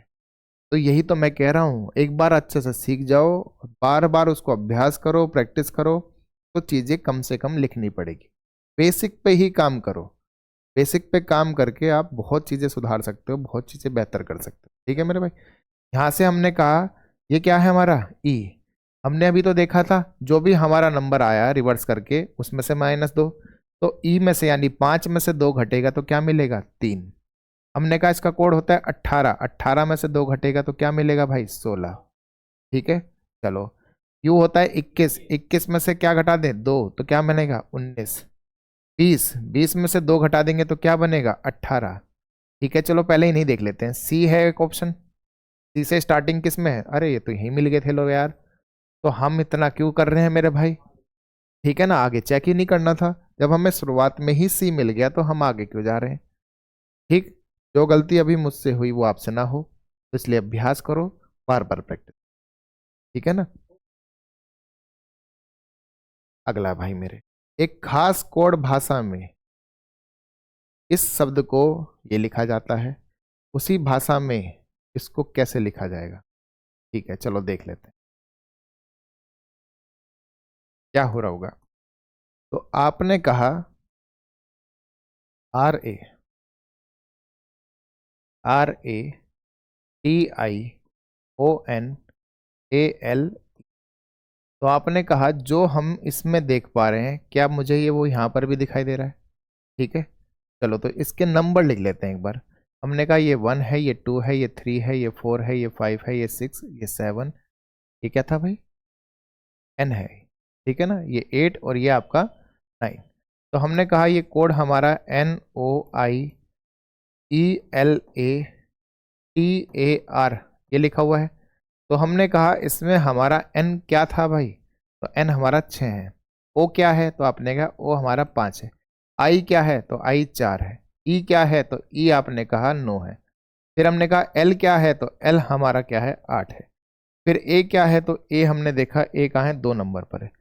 तो यही तो मैं कह रहा हूँ, एक बार अच्छे से सीख जाओ, बार बार उसको अभ्यास करो, प्रैक्टिस करो, तो चीज़ें कम से कम लिखनी पड़ेगी। बेसिक पे ही काम करो, बेसिक पे काम करके आप बहुत चीज़ें सुधार सकते हो, बहुत चीज़ें बेहतर कर सकते हो, ठीक है मेरे भाई। यहाँ से हमने कहा ये क्या है हमारा ई। हमने अभी तो देखा था जो भी हमारा नंबर आया रिवर्स करके उसमें से -2, तो ई में से यानी 5 में से 2 घटेगा तो क्या मिलेगा, 3। हमने कहा इसका कोड होता है 18, 18 में से 2 घटेगा तो क्या मिलेगा भाई, 16, ठीक है। चलो यू होता है 21, 21 में से क्या घटा दें, 2, तो क्या बनेगा 19। 20, 20 में से 2 घटा देंगे तो क्या बनेगा 18, ठीक है। चलो पहले ही नहीं देख लेते हैं, सी है एक ऑप्शन। सी से स्टार्टिंग किस में है, अरे ये तो यहीं मिल गए थे लोग यार, तो हम इतना क्यों कर रहे हैं मेरे भाई, ठीक है ना। आगे चेक ही नहीं करना था, जब हमें शुरुआत में ही सी मिल गया तो हम आगे क्यों जा रहे हैं, ठीक। जो गलती अभी मुझसे हुई वो आपसे ना हो, तो इसलिए अभ्यास करो, बार बार प्रैक्टिस, ठीक है ना। अगला भाई मेरे, एक खास कोड भाषा में इस शब्द को ये लिखा जाता है, उसी भाषा में इसको कैसे लिखा जाएगा, ठीक है। चलो देख लेते हैं क्या हो रहा होगा। तो आपने कहा RA, RATIONAL। तो आपने कहा जो हम इसमें देख पा रहे हैं, क्या मुझे ये वो यहाँ पर भी दिखाई दे रहा है, ठीक है। चलो तो इसके नंबर लिख लेते हैं एक बार। हमने कहा ये 1 है, ये 2 है, ये 3 है, ये 4 है, ये 5 है, ये 6, ये 7, ये क्या था भाई, N है, ठीक है ना। ये 8 और ये आपका 9। तो हमने कहा ये कोड हमारा NOIELATAR ये लिखा हुआ है। तो हमने कहा इसमें हमारा N क्या था भाई, तो N हमारा 6 है। O क्या है, तो आपने कहा O हमारा 5 है। I क्या है, तो I 4 है। E क्या है, तो E आपने कहा 9 है। फिर हमने कहा L क्या है, तो L हमारा क्या है, 8 है। फिर A क्या है, तो A हमने देखा A कहाँ है, 2 नंबर पर है।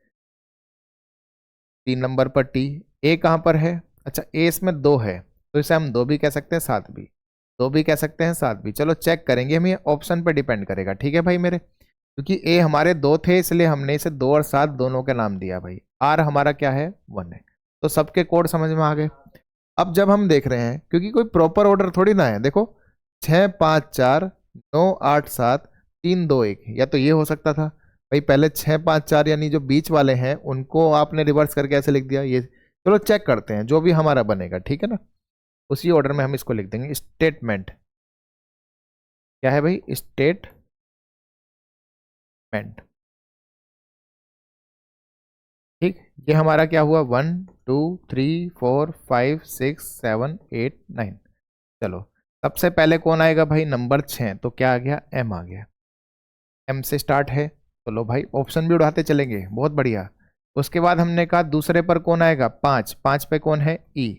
3 नंबर पर T, A कहाँ पर है, अच्छा A इसमें 2 है, तो इसे हम 2 भी कह सकते हैं, 7 भी, 2 भी कह सकते हैं, 7 भी। चलो चेक करेंगे हम, ये ऑप्शन पर डिपेंड करेगा, ठीक है भाई मेरे। क्योंकि ए हमारे 2 थे इसलिए हमने इसे 2 और 7 दोनों के नाम दिया भाई। आर हमारा क्या है, 1 है। तो सबके कोड समझ में आ गए। अब जब हम देख रहे हैं, क्योंकि कोई प्रॉपर ऑर्डर थोड़ी ना है, देखो 6 5 4 9 8 7 3 2 1, या तो ये हो सकता था भाई पहले 6 5 4 यानी जो बीच वाले हैं उनको आपने रिवर्स करके ऐसे लिख दिया ये। चलो चेक करते हैं जो भी हमारा बनेगा, ठीक है ना। उसी ऑर्डर में हम इसको लिख देंगे। स्टेटमेंट क्या है भाई, स्टेटमेंट, ठीक। ये हमारा क्या हुआ, 1 2 3 4 5 6 7 8 9। चलो सबसे पहले कौन आएगा भाई, नंबर 6, तो क्या आ गया, M आ गया। M से स्टार्ट है, तो लो भाई ऑप्शन भी उड़ाते चलेंगे, बहुत बढ़िया। उसके बाद हमने कहा दूसरे पर कौन आएगा, 5, 5 पे कौन है, E,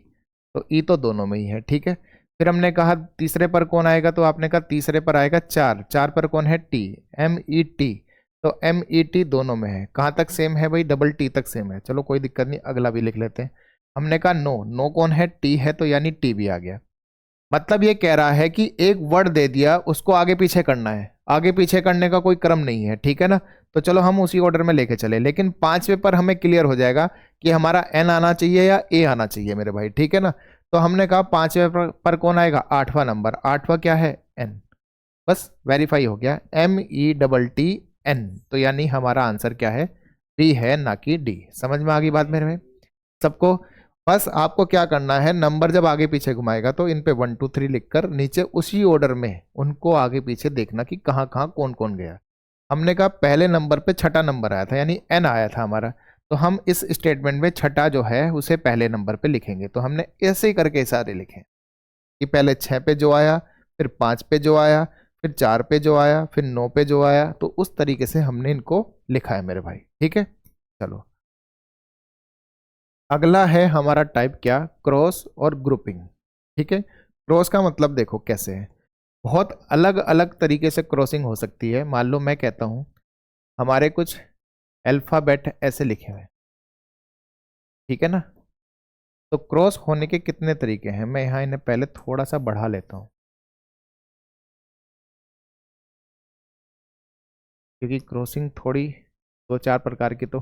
तो E तो दोनों में ही है, ठीक है। फिर हमने कहा तीसरे पर कौन आएगा, तो आपने कहा तीसरे पर आएगा 4, 4 पर कौन है, T, MET, तो MET दोनों में है। कहाँ तक सेम है भाई, डबल T तक सेम है। चलो कोई दिक्कत नहीं, अगला भी लिख लेते हैं। हमने कहा नो, नो कौन है, T है, तो यानी T भी आ गया। मतलब ये कह रहा है कि एक वर्ड दे दिया उसको आगे पीछे करना है, आगे पीछे करने का कोई क्रम नहीं है, ठीक है ना। तो चलो हम उसी ऑर्डर में लेके चले, लेकिन 5वें पर हमें क्लियर हो जाएगा कि हमारा N आना चाहिए या A आना चाहिए मेरे भाई, ठीक है ना। तो हमने कहा 5वें पर कौन आएगा, 8वां नंबर, 8वां क्या है, N। बस वेरीफाई हो गया, METTN, तो यानी हमारा आंसर क्या है, B है, ना कि D। समझ में आ गई बात मेरे भाई सबको। बस आपको क्या करना है, नंबर जब आगे पीछे घुमाएगा तो इन पे 1 2 3 लिखकर नीचे उसी ऑर्डर में उनको आगे पीछे देखना कि कहाँ कहाँ कौन कौन गया। हमने कहा पहले नंबर पे छठा नंबर आया था यानी N आया था हमारा, तो हम इस स्टेटमेंट में छठा जो है उसे पहले नंबर पे लिखेंगे। तो हमने ऐसे ही करके सारे लिखे कि पहले 6 पे जो आया, फिर 5 पे जो आया, फिर 4 पे जो आया, फिर 9 पे जो आया, तो उस तरीके से हमने इनको लिखा है मेरे भाई, ठीक है। चलो अगला है हमारा टाइप क्या, क्रॉस और ग्रुपिंग। ठीक है, क्रॉस का मतलब देखो कैसे है, बहुत अलग अलग तरीके से क्रॉसिंग हो सकती है। मान लो मैं कहता हूं हमारे कुछ अल्फाबेट ऐसे लिखे हुए हैं, ठीक है ना, तो क्रॉस होने के कितने तरीके हैं, मैं यहाँ इन्हें पहले थोड़ा सा बढ़ा लेता हूँ, क्योंकि क्रॉसिंग थोड़ी दो चार प्रकार की तो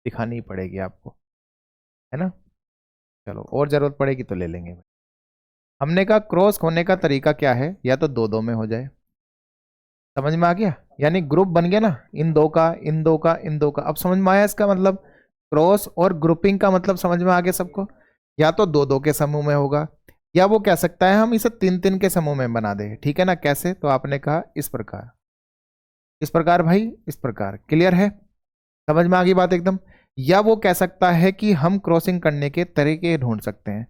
दिखानी ही पड़ेगी आपको, है ना। चलो और जरूरत पड़ेगी तो ले लेंगे। हमने कहा क्रॉस होने का तरीका क्या है, या तो दो दो में हो जाए, समझ में आ गया, यानी ग्रुप बन गया ना, इन दो का इन दो का इन दो का। अब समझ में आया इसका मतलब, क्रॉस और ग्रुपिंग का मतलब समझ में आ गया सबको। या तो दो दो के समूह में होगा, या वो कह सकता है हम इसे तीन तीन के समूह में बना दे, ठीक है ना। कैसे, तो आपने कहा इस प्रकार, इस प्रकार भाई, इस प्रकार, क्लियर है, समझ में आ गई बात एकदम। या वो कह सकता है कि हम क्रॉसिंग करने के तरीके ढूंढ सकते हैं,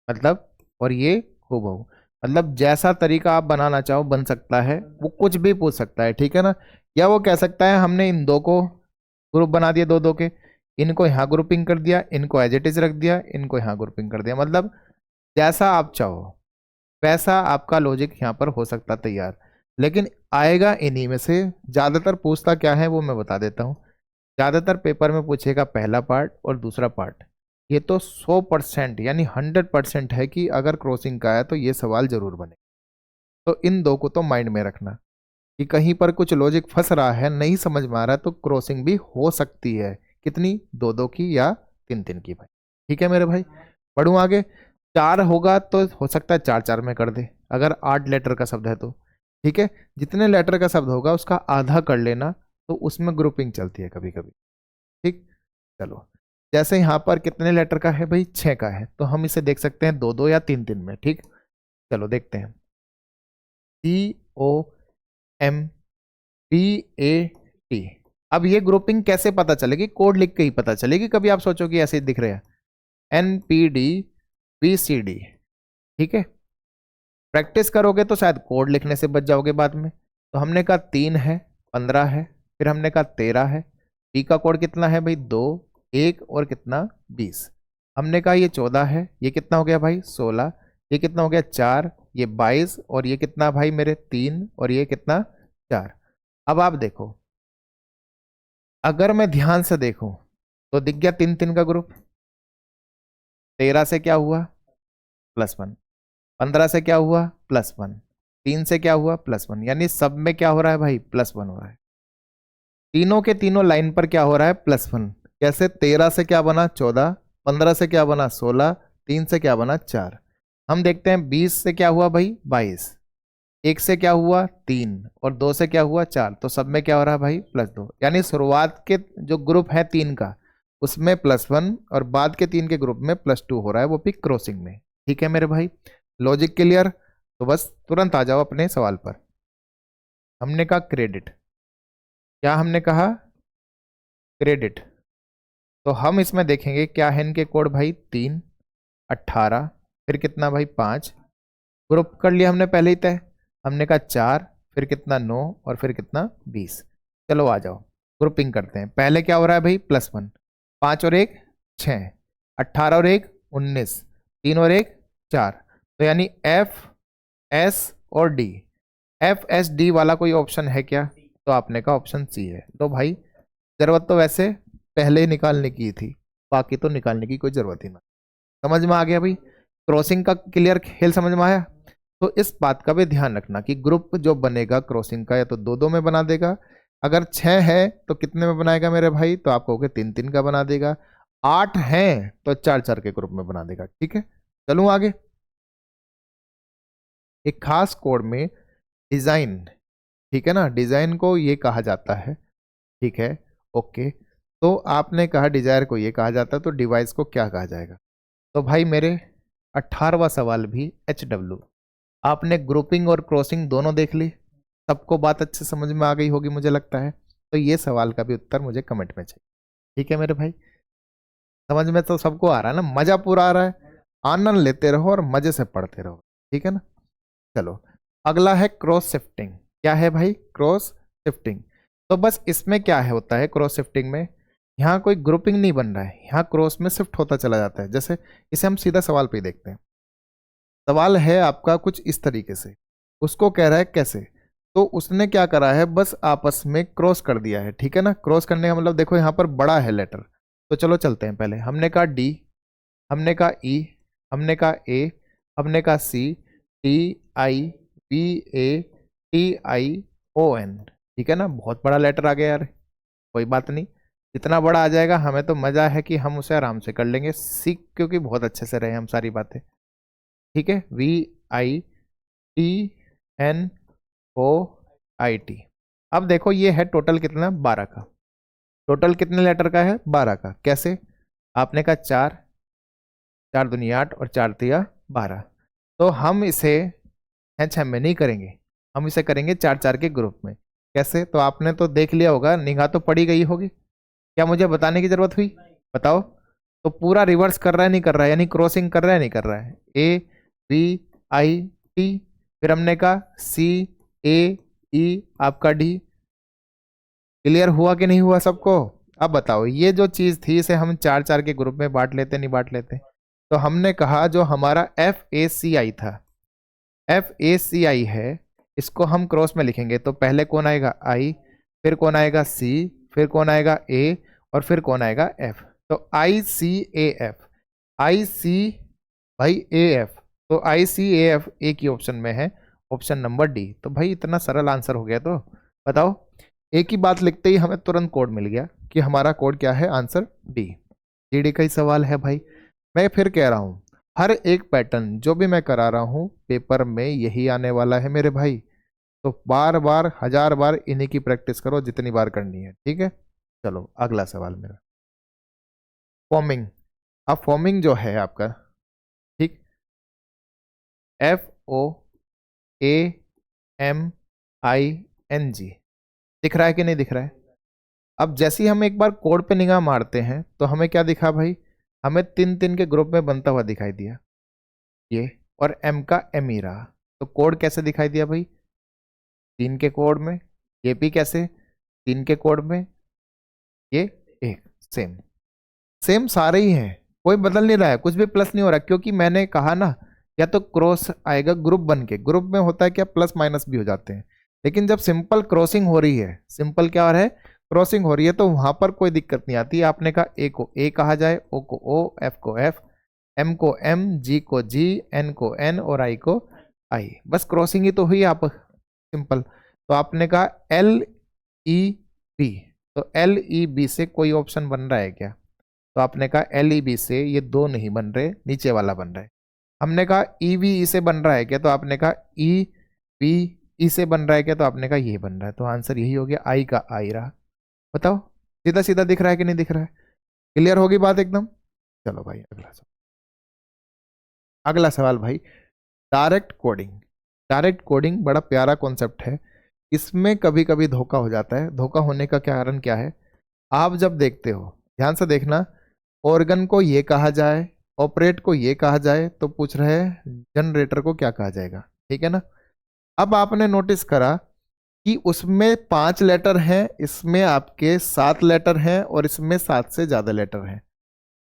मतलब, और ये हूबहू, मतलब जैसा तरीका आप बनाना चाहो बन सकता है, वो कुछ भी पूछ सकता है, ठीक है ना। या वो कह सकता है हमने इन दो को ग्रुप बना दिया, दो दो के, इनको यहाँ ग्रुपिंग कर दिया, इनको एज इट इज रख दिया, इनको यहाँ ग्रुपिंग कर दिया, मतलब जैसा आप चाहो वैसा आपका लॉजिक यहाँ पर हो सकता तैयार। लेकिन आएगा इन्हीं में से, ज्यादातर पूछता क्या है वो मैं बता देता हूँ। ज्यादातर पेपर में पूछेगा पहला पार्ट और दूसरा पार्ट, ये तो 100% यानी 100% है कि अगर क्रॉसिंग का है तो ये सवाल जरूर बने। तो इन दो को तो माइंड में रखना कि कहीं पर कुछ लॉजिक फंस रहा है, नहीं समझ में आ रहा है, तो क्रॉसिंग भी हो सकती है, कितनी, दो दो की या तीन तीन की भाई। ठीक है मेरे भाई, पढ़ूं आगे। चार होगा तो हो सकता है चार चार में कर दे, अगर 8 लेटर का शब्द है तो, ठीक है। जितने लेटर का शब्द होगा उसका आधा कर लेना, तो उसमें ग्रुपिंग चलती है कभी कभी, ठीक। चलो, जैसे यहाँ पर कितने लेटर का है भाई, 6 का है, तो हम इसे देख सकते हैं दो दो या तीन तीन में, ठीक। चलो देखते हैं, COMPAT। अब ये ग्रुपिंग कैसे पता चलेगी, कोड लिख के ही पता चलेगी, कभी आप सोचोगे ऐसे दिख रहे हैं, NPDBCD, ठीक है। प्रैक्टिस करोगे तो शायद कोड लिखने से बच जाओगे बाद में। तो हमने कहा 3 है, 15 है, फिर हमने कहा 13 है, डी का कोड कितना है भाई, 2, 1 और कितना, 20। हमने कहा ये 14 है, ये कितना हो गया भाई, 16, ये कितना हो गया, 4, ये 22, और ये कितना भाई मेरे, 3, और ये कितना, 4। अब आप देखो, अगर मैं ध्यान से देखूं तो दिख गया तीन तीन का ग्रुप। 13 से क्या हुआ, +1, 15 से क्या हुआ, +1, 3 से क्या हुआ, +1, यानी सब में क्या हो रहा है भाई, +1 हो रहा है। तीनों के तीनों लाइन पर क्या हो रहा है, +1। कैसे, 13 से क्या बना, 14, 15 से क्या बना, 16, 3 से क्या बना, 4। हम देखते हैं 20 से क्या हुआ भाई, 22, 1 से क्या हुआ, 3, और 2 से क्या हुआ, 4, तो सब में क्या हो रहा है भाई, +2। यानी शुरुआत के जो ग्रुप है 3 का उसमें +1, और बाद के 3 के ग्रुप में +2 हो रहा है, वो भी क्रॉसिंग में। ठीक है मेरे भाई, लॉजिक क्लियर। तो बस तुरंत आ जाओ अपने सवाल पर। हमने कहा क्रेडिट, क्या हमने कहा, क्रेडिट। तो हम इसमें देखेंगे क्या है इनके कोड भाई, 3, 18, फिर कितना भाई, 5, ग्रुप कर लिया हमने पहले ही तय। हमने कहा 4, फिर कितना, 9, और फिर कितना, 20। चलो आ जाओ ग्रुपिंग करते हैं। पहले क्या हो रहा है भाई, +1, 5 और 1 6, 18 और 1 19, 3 और 1 4, तो यानी FS और D। FSD वाला कोई ऑप्शन है क्या, तो आपने कहा ऑप्शन सी है। तो भाई जरूरत तो वैसे पहले ही निकालने की थी, बाकी तो निकालने की कोई जरूरत ही ना। समझ में आ गया भाई, क्रॉसिंग का क्लियर खेल समझ में आया। तो इस बात का भी ध्यान रखना कि ग्रुप जो बनेगा क्रॉसिंग का, या तो दो दो में बना देगा, अगर 6 है तो कितने में बनाएगा मेरे भाई, तो आप कहोगे तीन तीन का बना देगा, 8 है तो चार चार के ग्रुप में बना देगा, ठीक है। चलूं आगे। एक खास कोड में डिजाइन, ठीक है ना, डिजाइन को ये कहा जाता है, ठीक है, ओके। तो आपने कहा डिजायर को ये कहा जाता है, तो डिवाइस को क्या कहा जाएगा। तो भाई मेरे 18वां सवाल भी HW। आपने ग्रुपिंग और क्रॉसिंग दोनों देख ली, सबको बात अच्छे समझ में आ गई होगी मुझे लगता है। तो ये सवाल का भी उत्तर मुझे कमेंट में चाहिए, ठीक है मेरे भाई। समझ में तो सबको आ रहा है ना, मजा पूरा आ रहा है, आनंद लेते रहो और मजे से पढ़ते रहो, ठीक है ना। चलो अगला है क्रॉस शिफ्टिंग। क्या है भाई, क्रॉस शिफ्टिंग। तो बस इसमें क्या है होता है क्रॉस शिफ्टिंग में, यहाँ कोई ग्रुपिंग नहीं बन रहा है, यहाँ क्रॉस में शिफ्ट होता चला जाता है। जैसे इसे हम सीधा सवाल पे ही देखते हैं। सवाल है आपका कुछ इस तरीके से, उसको कह रहा है कैसे, तो उसने क्या करा है, बस आपस में क्रॉस कर दिया है, ठीक है ना। क्रॉस करने का मतलब देखो यहाँ पर बड़ा है लेटर, तो चलो चलते हैं। पहले हमने कहा डी, हमने कहा ई, हमने कहा ए, हमने कहा C, T I B A T I O N, ठीक है ना। बहुत बड़ा लेटर आ गया यार, कोई बात नहीं, जितना बड़ा आ जाएगा हमें तो मजा है कि हम उसे आराम से कर लेंगे सीख, क्योंकि बहुत अच्छे से रहे हम सारी बातें, ठीक है। V I T N O I T. अब देखो ये है टोटल कितना, 12 का। टोटल कितने लेटर का है, 12 का। कैसे, आपने कहा 4, 4 दूनी 8 और 4 तिया 12, तो हम इसे 6 में नहीं करेंगे, हम इसे करेंगे 4 4 के ग्रुप में। कैसे, तो आपने तो देख लिया होगा, निगाह तो पड़ी गई होगी, क्या मुझे बताने की जरूरत हुई, बताओ। तो पूरा रिवर्स कर रहा है नहीं कर रहा है, यानी क्रॉसिंग कर रहा है नहीं कर रहा है। ए बी आई टी, फिर हमने कहा सी ए ई, आपका डी। क्लियर हुआ कि नहीं हुआ सबको। अब बताओ, ये जो चीज थी इसे हम 4 4 के ग्रुप में बांट लेते नहीं बांट लेते। तो हमने कहा जो हमारा एफ ए सी आई था, एफ ए सी आई है, इसको हम क्रॉस में लिखेंगे तो पहले कौन आएगा, आई, फिर कौन आएगा सी, फिर कौन आएगा ए, और फिर कौन आएगा एफ। तो आई सी ए एफ, आई सी भाई ए एफ, तो आई सी ए एफ एक ही ऑप्शन में है, ऑप्शन नंबर डी। तो भाई इतना सरल आंसर हो गया। तो बताओ, एक ही बात लिखते ही हमें तुरंत कोड मिल गया कि हमारा कोड क्या है, आंसर डी। डी का ही सवाल है भाई। मैं फिर कह रहा हूं, हर एक पैटर्न जो भी मैं करा रहा हूं पेपर में यही आने वाला है मेरे भाई। तो बार बार 1000 बार इन्हीं की प्रैक्टिस करो जितनी बार करनी है, ठीक है। चलो अगला सवाल मेरा, फॉर्मिंग। अब फॉर्मिंग जो है आपका, ठीक, F O A M I N G, दिख रहा है कि नहीं दिख रहा है। अब जैसे ही हम एक बार कोड पे निगाह मारते हैं तो हमें क्या दिखा भाई, हमें 3 3 के ग्रुप में बनता हुआ दिखाई दिया ये, और एम का एम ही रहा। तो कोड कैसे दिखाई दिया भाई, 3 के कोड में, ये भी कैसे 3 के कोड में, ये एक, सेम सेम सारे ही हैं, कोई बदल नहीं रहा है, कुछ भी प्लस नहीं हो रहा, क्योंकि मैंने कहा ना, या तो क्रॉस आएगा ग्रुप बन के, ग्रुप में होता है क्या, प्लस माइनस भी हो जाते हैं। लेकिन जब सिंपल क्रॉसिंग हो रही है, सिंपल क्या हो रहा है, क्रॉसिंग हो रही है, तो वहां पर कोई दिक्कत नहीं आती। आपने कहा ए को ए कहा जाए, ओ को ओ, एफ को एफ, एम को एम, जी को जी, एन को एन और आई को आई, बस क्रॉसिंग ही तो हुई आप, सिंपल। तो आपने कहा एल ई बी, तो एल ई बी से कोई ऑप्शन बन रहा है क्या, तो आपने कहा एल ई बी से ये दो नहीं बन रहे, नीचे वाला बन रहा है। हमने कहा ई वी ई से बन रहा है क्या, तो आपने कहा ई वी ई से बन रहा है क्या, तो आपने कहा ये बन रहा है। तो आंसर यही हो गया, आई का आई रहा। बताओ, सीधा सीधा दिख रहा है कि नहीं दिख रहा है, क्लियर होगी बात एकदम। चलो भाई अगला सवाल, अगला सवाल भाई, डायरेक्ट कोडिंग। डायरेक्ट कोडिंग बड़ा प्यारा कॉन्सेप्ट है, इसमें कभी कभी धोखा हो जाता है। धोखा होने का कारण क्या है, आप जब देखते हो, ध्यान से देखना, ऑर्गन को ये कहा जाए, ऑपरेट को ये कहा जाए, तो पूछ रहे हैं जनरेटर को क्या कहा जाएगा, ठीक है ना। अब आपने नोटिस करा कि उसमें 5 लेटर हैं, इसमें आपके 7 लेटर हैं, और इसमें 7 से ज्यादा लेटर हैं।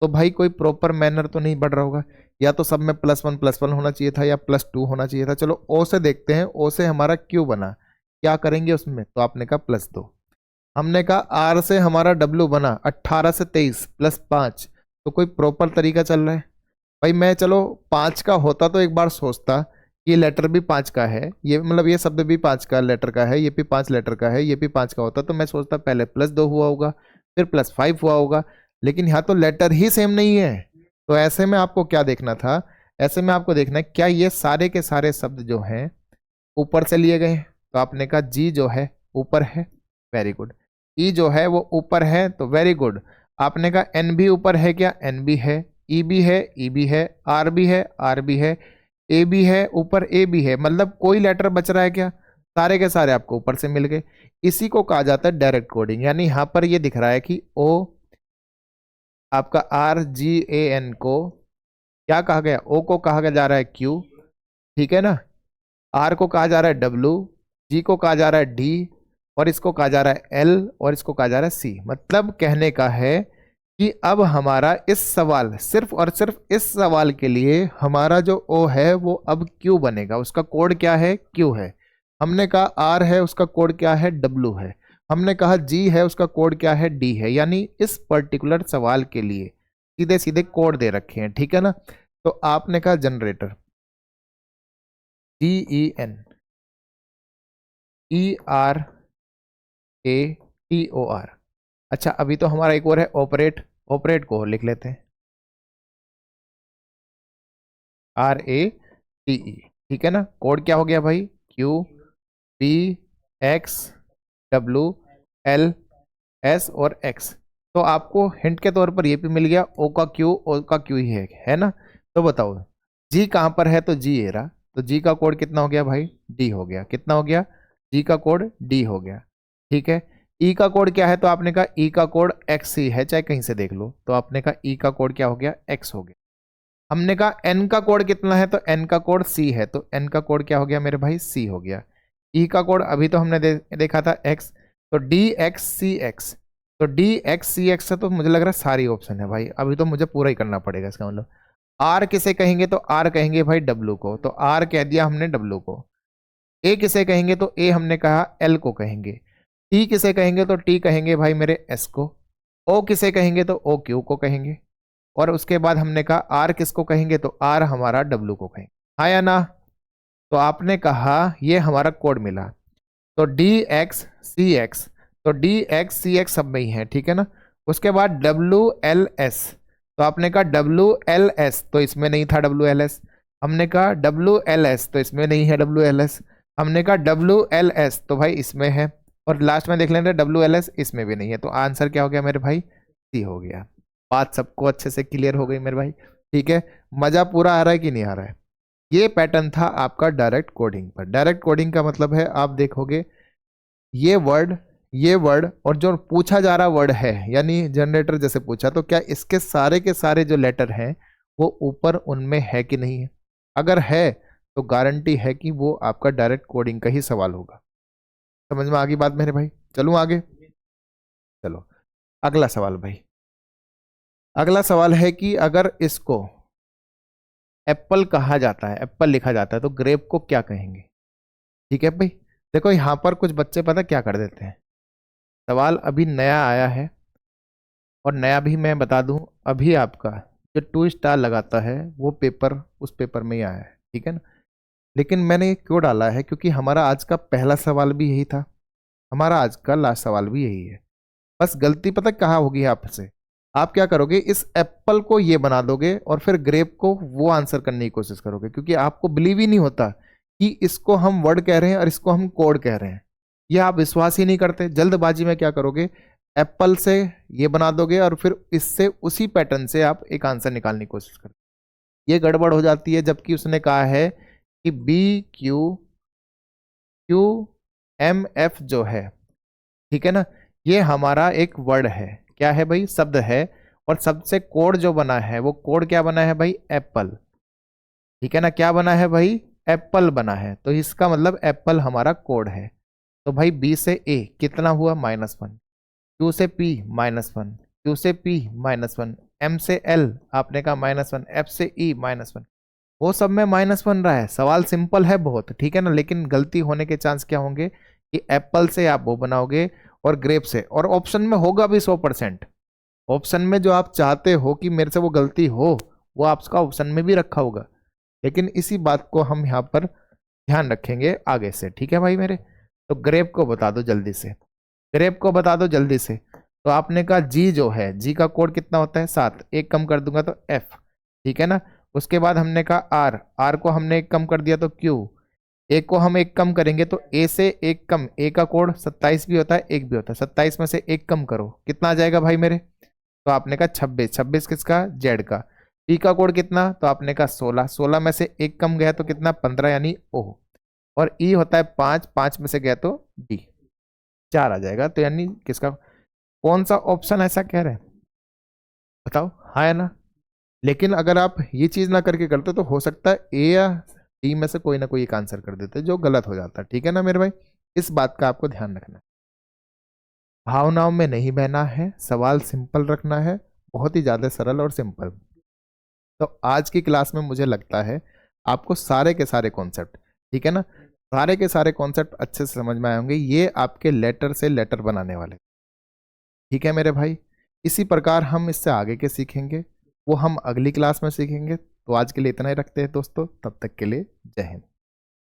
तो भाई कोई प्रॉपर मैनर तो नहीं बढ़ रहा होगा, या तो सब में +1 होना चाहिए था, या +2 होना चाहिए था। चलो ओ से देखते हैं, ओ से हमारा क्यू बना, क्या करेंगे उसमें, तो आपने कहा +2। हमने कहा आर से हमारा डब्ल्यू बना, 18 से 23 +5, तो कोई प्रॉपर तरीका चल रहा है भाई। मैं चलो 5 का होता तो एक बार सोचता, ये लेटर भी 5 का है, ये मतलब ये शब्द भी 5 का लेटर का है, ये भी 5 लेटर का है, ये भी 5 का होता तो मैं सोचता पहले +2 हुआ होगा, फिर +5 हुआ होगा। लेकिन यहाँ तो लेटर ही सेम नहीं है, तो ऐसे में आपको क्या देखना था, ऐसे में आपको देखना है क्या ये सारे के सारे शब्द जो हैं ऊपर से लिए गए हैं। तो आपने कहा जी जो है ऊपर है, वेरी गुड। ई जो है वो ऊपर है, तो वेरी गुड। आपने कहा एन भी ऊपर है क्या, एन भी है, ई भी है, ई भी है, आर भी है, आर भी है, ए भी है, ऊपर ए भी है, मतलब कोई लेटर बच रहा है क्या, सारे के सारे आपको ऊपर से मिल गए। इसी को कहा जाता है डायरेक्ट कोडिंग। यानी यहां पर ये दिख रहा है कि ओ आपका आर जी ए एन को क्या कहा गया, ओ को कहा जा रहा है क्यू, ठीक है ना, आर को कहा जा रहा है डब्ल्यू, जी को कहा जा रहा है डी, और इसको कहा जा रहा है L और इसको कहा जा रहा है C। मतलब कहने का है कि अब हमारा इस सवाल, सिर्फ और सिर्फ इस सवाल के लिए हमारा जो O है वो अब Q बनेगा। उसका कोड क्या है? Q है। हमने कहा R है, उसका कोड क्या है? W है। हमने कहा G है, उसका कोड क्या है? D है। यानी इस पर्टिकुलर सवाल के लिए सीधे सीधे कोड दे रखे हैं, ठीक है ना। तो आपने कहा जनरेटर GENERATOR। अच्छा, अभी तो हमारा एक और है ऑपरेट। ऑपरेट को लिख लेते हैं RATE, ठीक है ना। कोड क्या हो गया भाई? QBXWLS और X। तो आपको हिंट के तौर पर ये भी मिल गया, O का Q ही है ना। तो बताओ G कहाँ पर है? तो G ये रहा। तो G का कोड कितना हो गया भाई? D हो गया। कितना हो गया? G का कोड D हो गया, ठीक है। E का कोड क्या है? तो आपने कहा E का कोड X ही है, चाहे कहीं से देख लो। तो आपने कहा E का कोड क्या हो गया? X हो गया। हमने कहा N का कोड कितना है? तो N का कोड C है। तो N का कोड क्या हो गया मेरे भाई? C हो गया। E का कोड अभी तो हमने देखा था X। तो DXCX। तो DXCX से तो मुझे लग रहा है सारी ऑप्शन है भाई। अभी तो मुझे पूरा ही करना पड़ेगा इसका मतलब। R किसे कहेंगे? तो R कहेंगे भाई W को। तो R कह दिया हमने W को। A किसे कहेंगे? तो A हमने कहा L को कहेंगे। T किसे कहेंगे? तो T कहेंगे भाई मेरे S को। O किसे कहेंगे? तो O Q को कहेंगे। और उसके बाद हमने कहा R किसको कहेंगे? तो R हमारा W को कहेंगे। हाँ या ना? तो आपने कहा ये हमारा कोड मिला। तो DXCX, तो DXCX सब में ही है, ठीक है ना। उसके बाद WLS, तो आपने कहा WLS, तो इसमें नहीं था WLS। हमने कहा WLS, तो इसमें नहीं है WLS। हमने कहा WLS, तो भाई इसमें है। और लास्ट में देख लेंगे WLS, इसमें भी नहीं है। तो आंसर क्या हो गया मेरे भाई? C हो गया। बात सबको अच्छे से क्लियर हो गई मेरे भाई, ठीक है। मजा पूरा आ रहा है कि नहीं आ रहा है? ये पैटर्न था आपका डायरेक्ट कोडिंग पर। डायरेक्ट कोडिंग का मतलब है आप देखोगे ये वर्ड और जो पूछा जा रहा वर्ड है, यानी जनरेटर जैसे पूछा, तो क्या इसके सारे के सारे जो लेटर हैं वो ऊपर उनमें है कि नहीं है? अगर है तो गारंटी है कि वो आपका डायरेक्ट कोडिंग का ही सवाल होगा। समझ में आ गई बात मेरे भाई? चलूं आगे? चलो अगला सवाल भाई। अगला सवाल है कि अगर इसको एप्पल कहा जाता है, एप्पल लिखा जाता है, तो ग्रेप को क्या कहेंगे? ठीक है भाई। देखो यहां पर कुछ बच्चे पता क्या कर देते हैं, सवाल अभी नया आया है और नया भी मैं बता दूं, अभी आपका जो 2 स्टार लगाता है वो पेपर उस पेपर में ही आया है, ठीक है ना। लेकिन मैंने ये क्यों डाला है? क्योंकि हमारा आज का पहला सवाल भी यही था, हमारा आज का लास्ट सवाल भी यही है। बस गलती पता कहाँ होगी आपसे? आप क्या करोगे, इस एप्पल को ये बना दोगे और फिर ग्रेप को वो आंसर करने की कोशिश करोगे, क्योंकि आपको बिलीव ही नहीं होता कि इसको हम वर्ड कह रहे हैं और इसको हम कोड कह रहे हैं। ये आप विश्वास ही नहीं करते। जल्दबाजी में क्या करोगे, एप्पल से ये बना दोगे और फिर इससे उसी पैटर्न से आप एक आंसर निकालने की कोशिश करते। ये गड़बड़ हो जाती है, जबकि उसने कहा है कि BQQMF जो है, ठीक है ना, ये हमारा एक वर्ड है। क्या है भाई? शब्द है। और शब्द से कोड जो बना है वो कोड क्या बना है भाई? एप्पल, ठीक है ना। क्या बना है भाई? एप्पल बना है। तो इसका मतलब एप्पल हमारा कोड है। तो भाई B से A कितना हुआ? -1। Q से P -1। Q से P -1। M से L आपने कहा -1। F से E -1। वो सब में -1 रहा है। सवाल सिंपल है बहुत, ठीक है ना। लेकिन गलती होने के चांस क्या होंगे कि एप्पल से आप वो बनाओगे और ग्रेप से, और ऑप्शन में होगा भी 100%। ऑप्शन में जो आप चाहते हो कि मेरे से वो गलती हो, वो आपका ऑप्शन में भी रखा होगा। लेकिन इसी बात को हम यहाँ पर ध्यान रखेंगे आगे से, ठीक है भाई मेरे। तो ग्रेप को बता दो जल्दी से, ग्रेप को बता दो जल्दी से। तो आपने कहा जी जो है, जी का कोड कितना होता है? 7। एक कम कर दूंगा तो F, ठीक है ना। उसके बाद हमने कहा R, R को हमने एक कम कर दिया तो Q, एक को हम एक कम करेंगे तो A से एक कम, A का कोड 27 भी होता है, एक भी होता है। 27 में से एक कम करो, कितना आ जाएगा भाई मेरे? तो आपने कहा 26। 26 किसका? Z का। P का कोड कितना? तो आपने कहा 16। 16 में से एक कम गया तो कितना? 15, यानी O। और E होता है 5, 5 में से गया तो D, 4 आ जाएगा। तो यानी किसका, कौन सा ऑप्शन ऐसा कह रहे हैं बताओ, हाँ या ना? लेकिन अगर आप ये चीज ना करके करते तो हो सकता है A या D में से कोई ना कोई एक आंसर कर देते, जो गलत हो जाता है, ठीक है ना मेरे भाई। इस बात का आपको ध्यान रखना है। भावनाओं में नहीं बहना है, सवाल सिंपल रखना है, बहुत ही ज़्यादा सरल और सिंपल। तो आज की क्लास में मुझे लगता है आपको सारे के सारे कॉन्सेप्ट, ठीक है ना, सारे के सारे कॉन्सेप्ट अच्छे से समझ में आए होंगे। ये आपके लेटर से लेटर बनाने वाले, ठीक है मेरे भाई। इसी प्रकार हम इससे आगे के सीखेंगे, वो हम अगली क्लास में सीखेंगे। तो आज के लिए इतना ही रखते हैं दोस्तों, तब तक के लिए जय हिंद।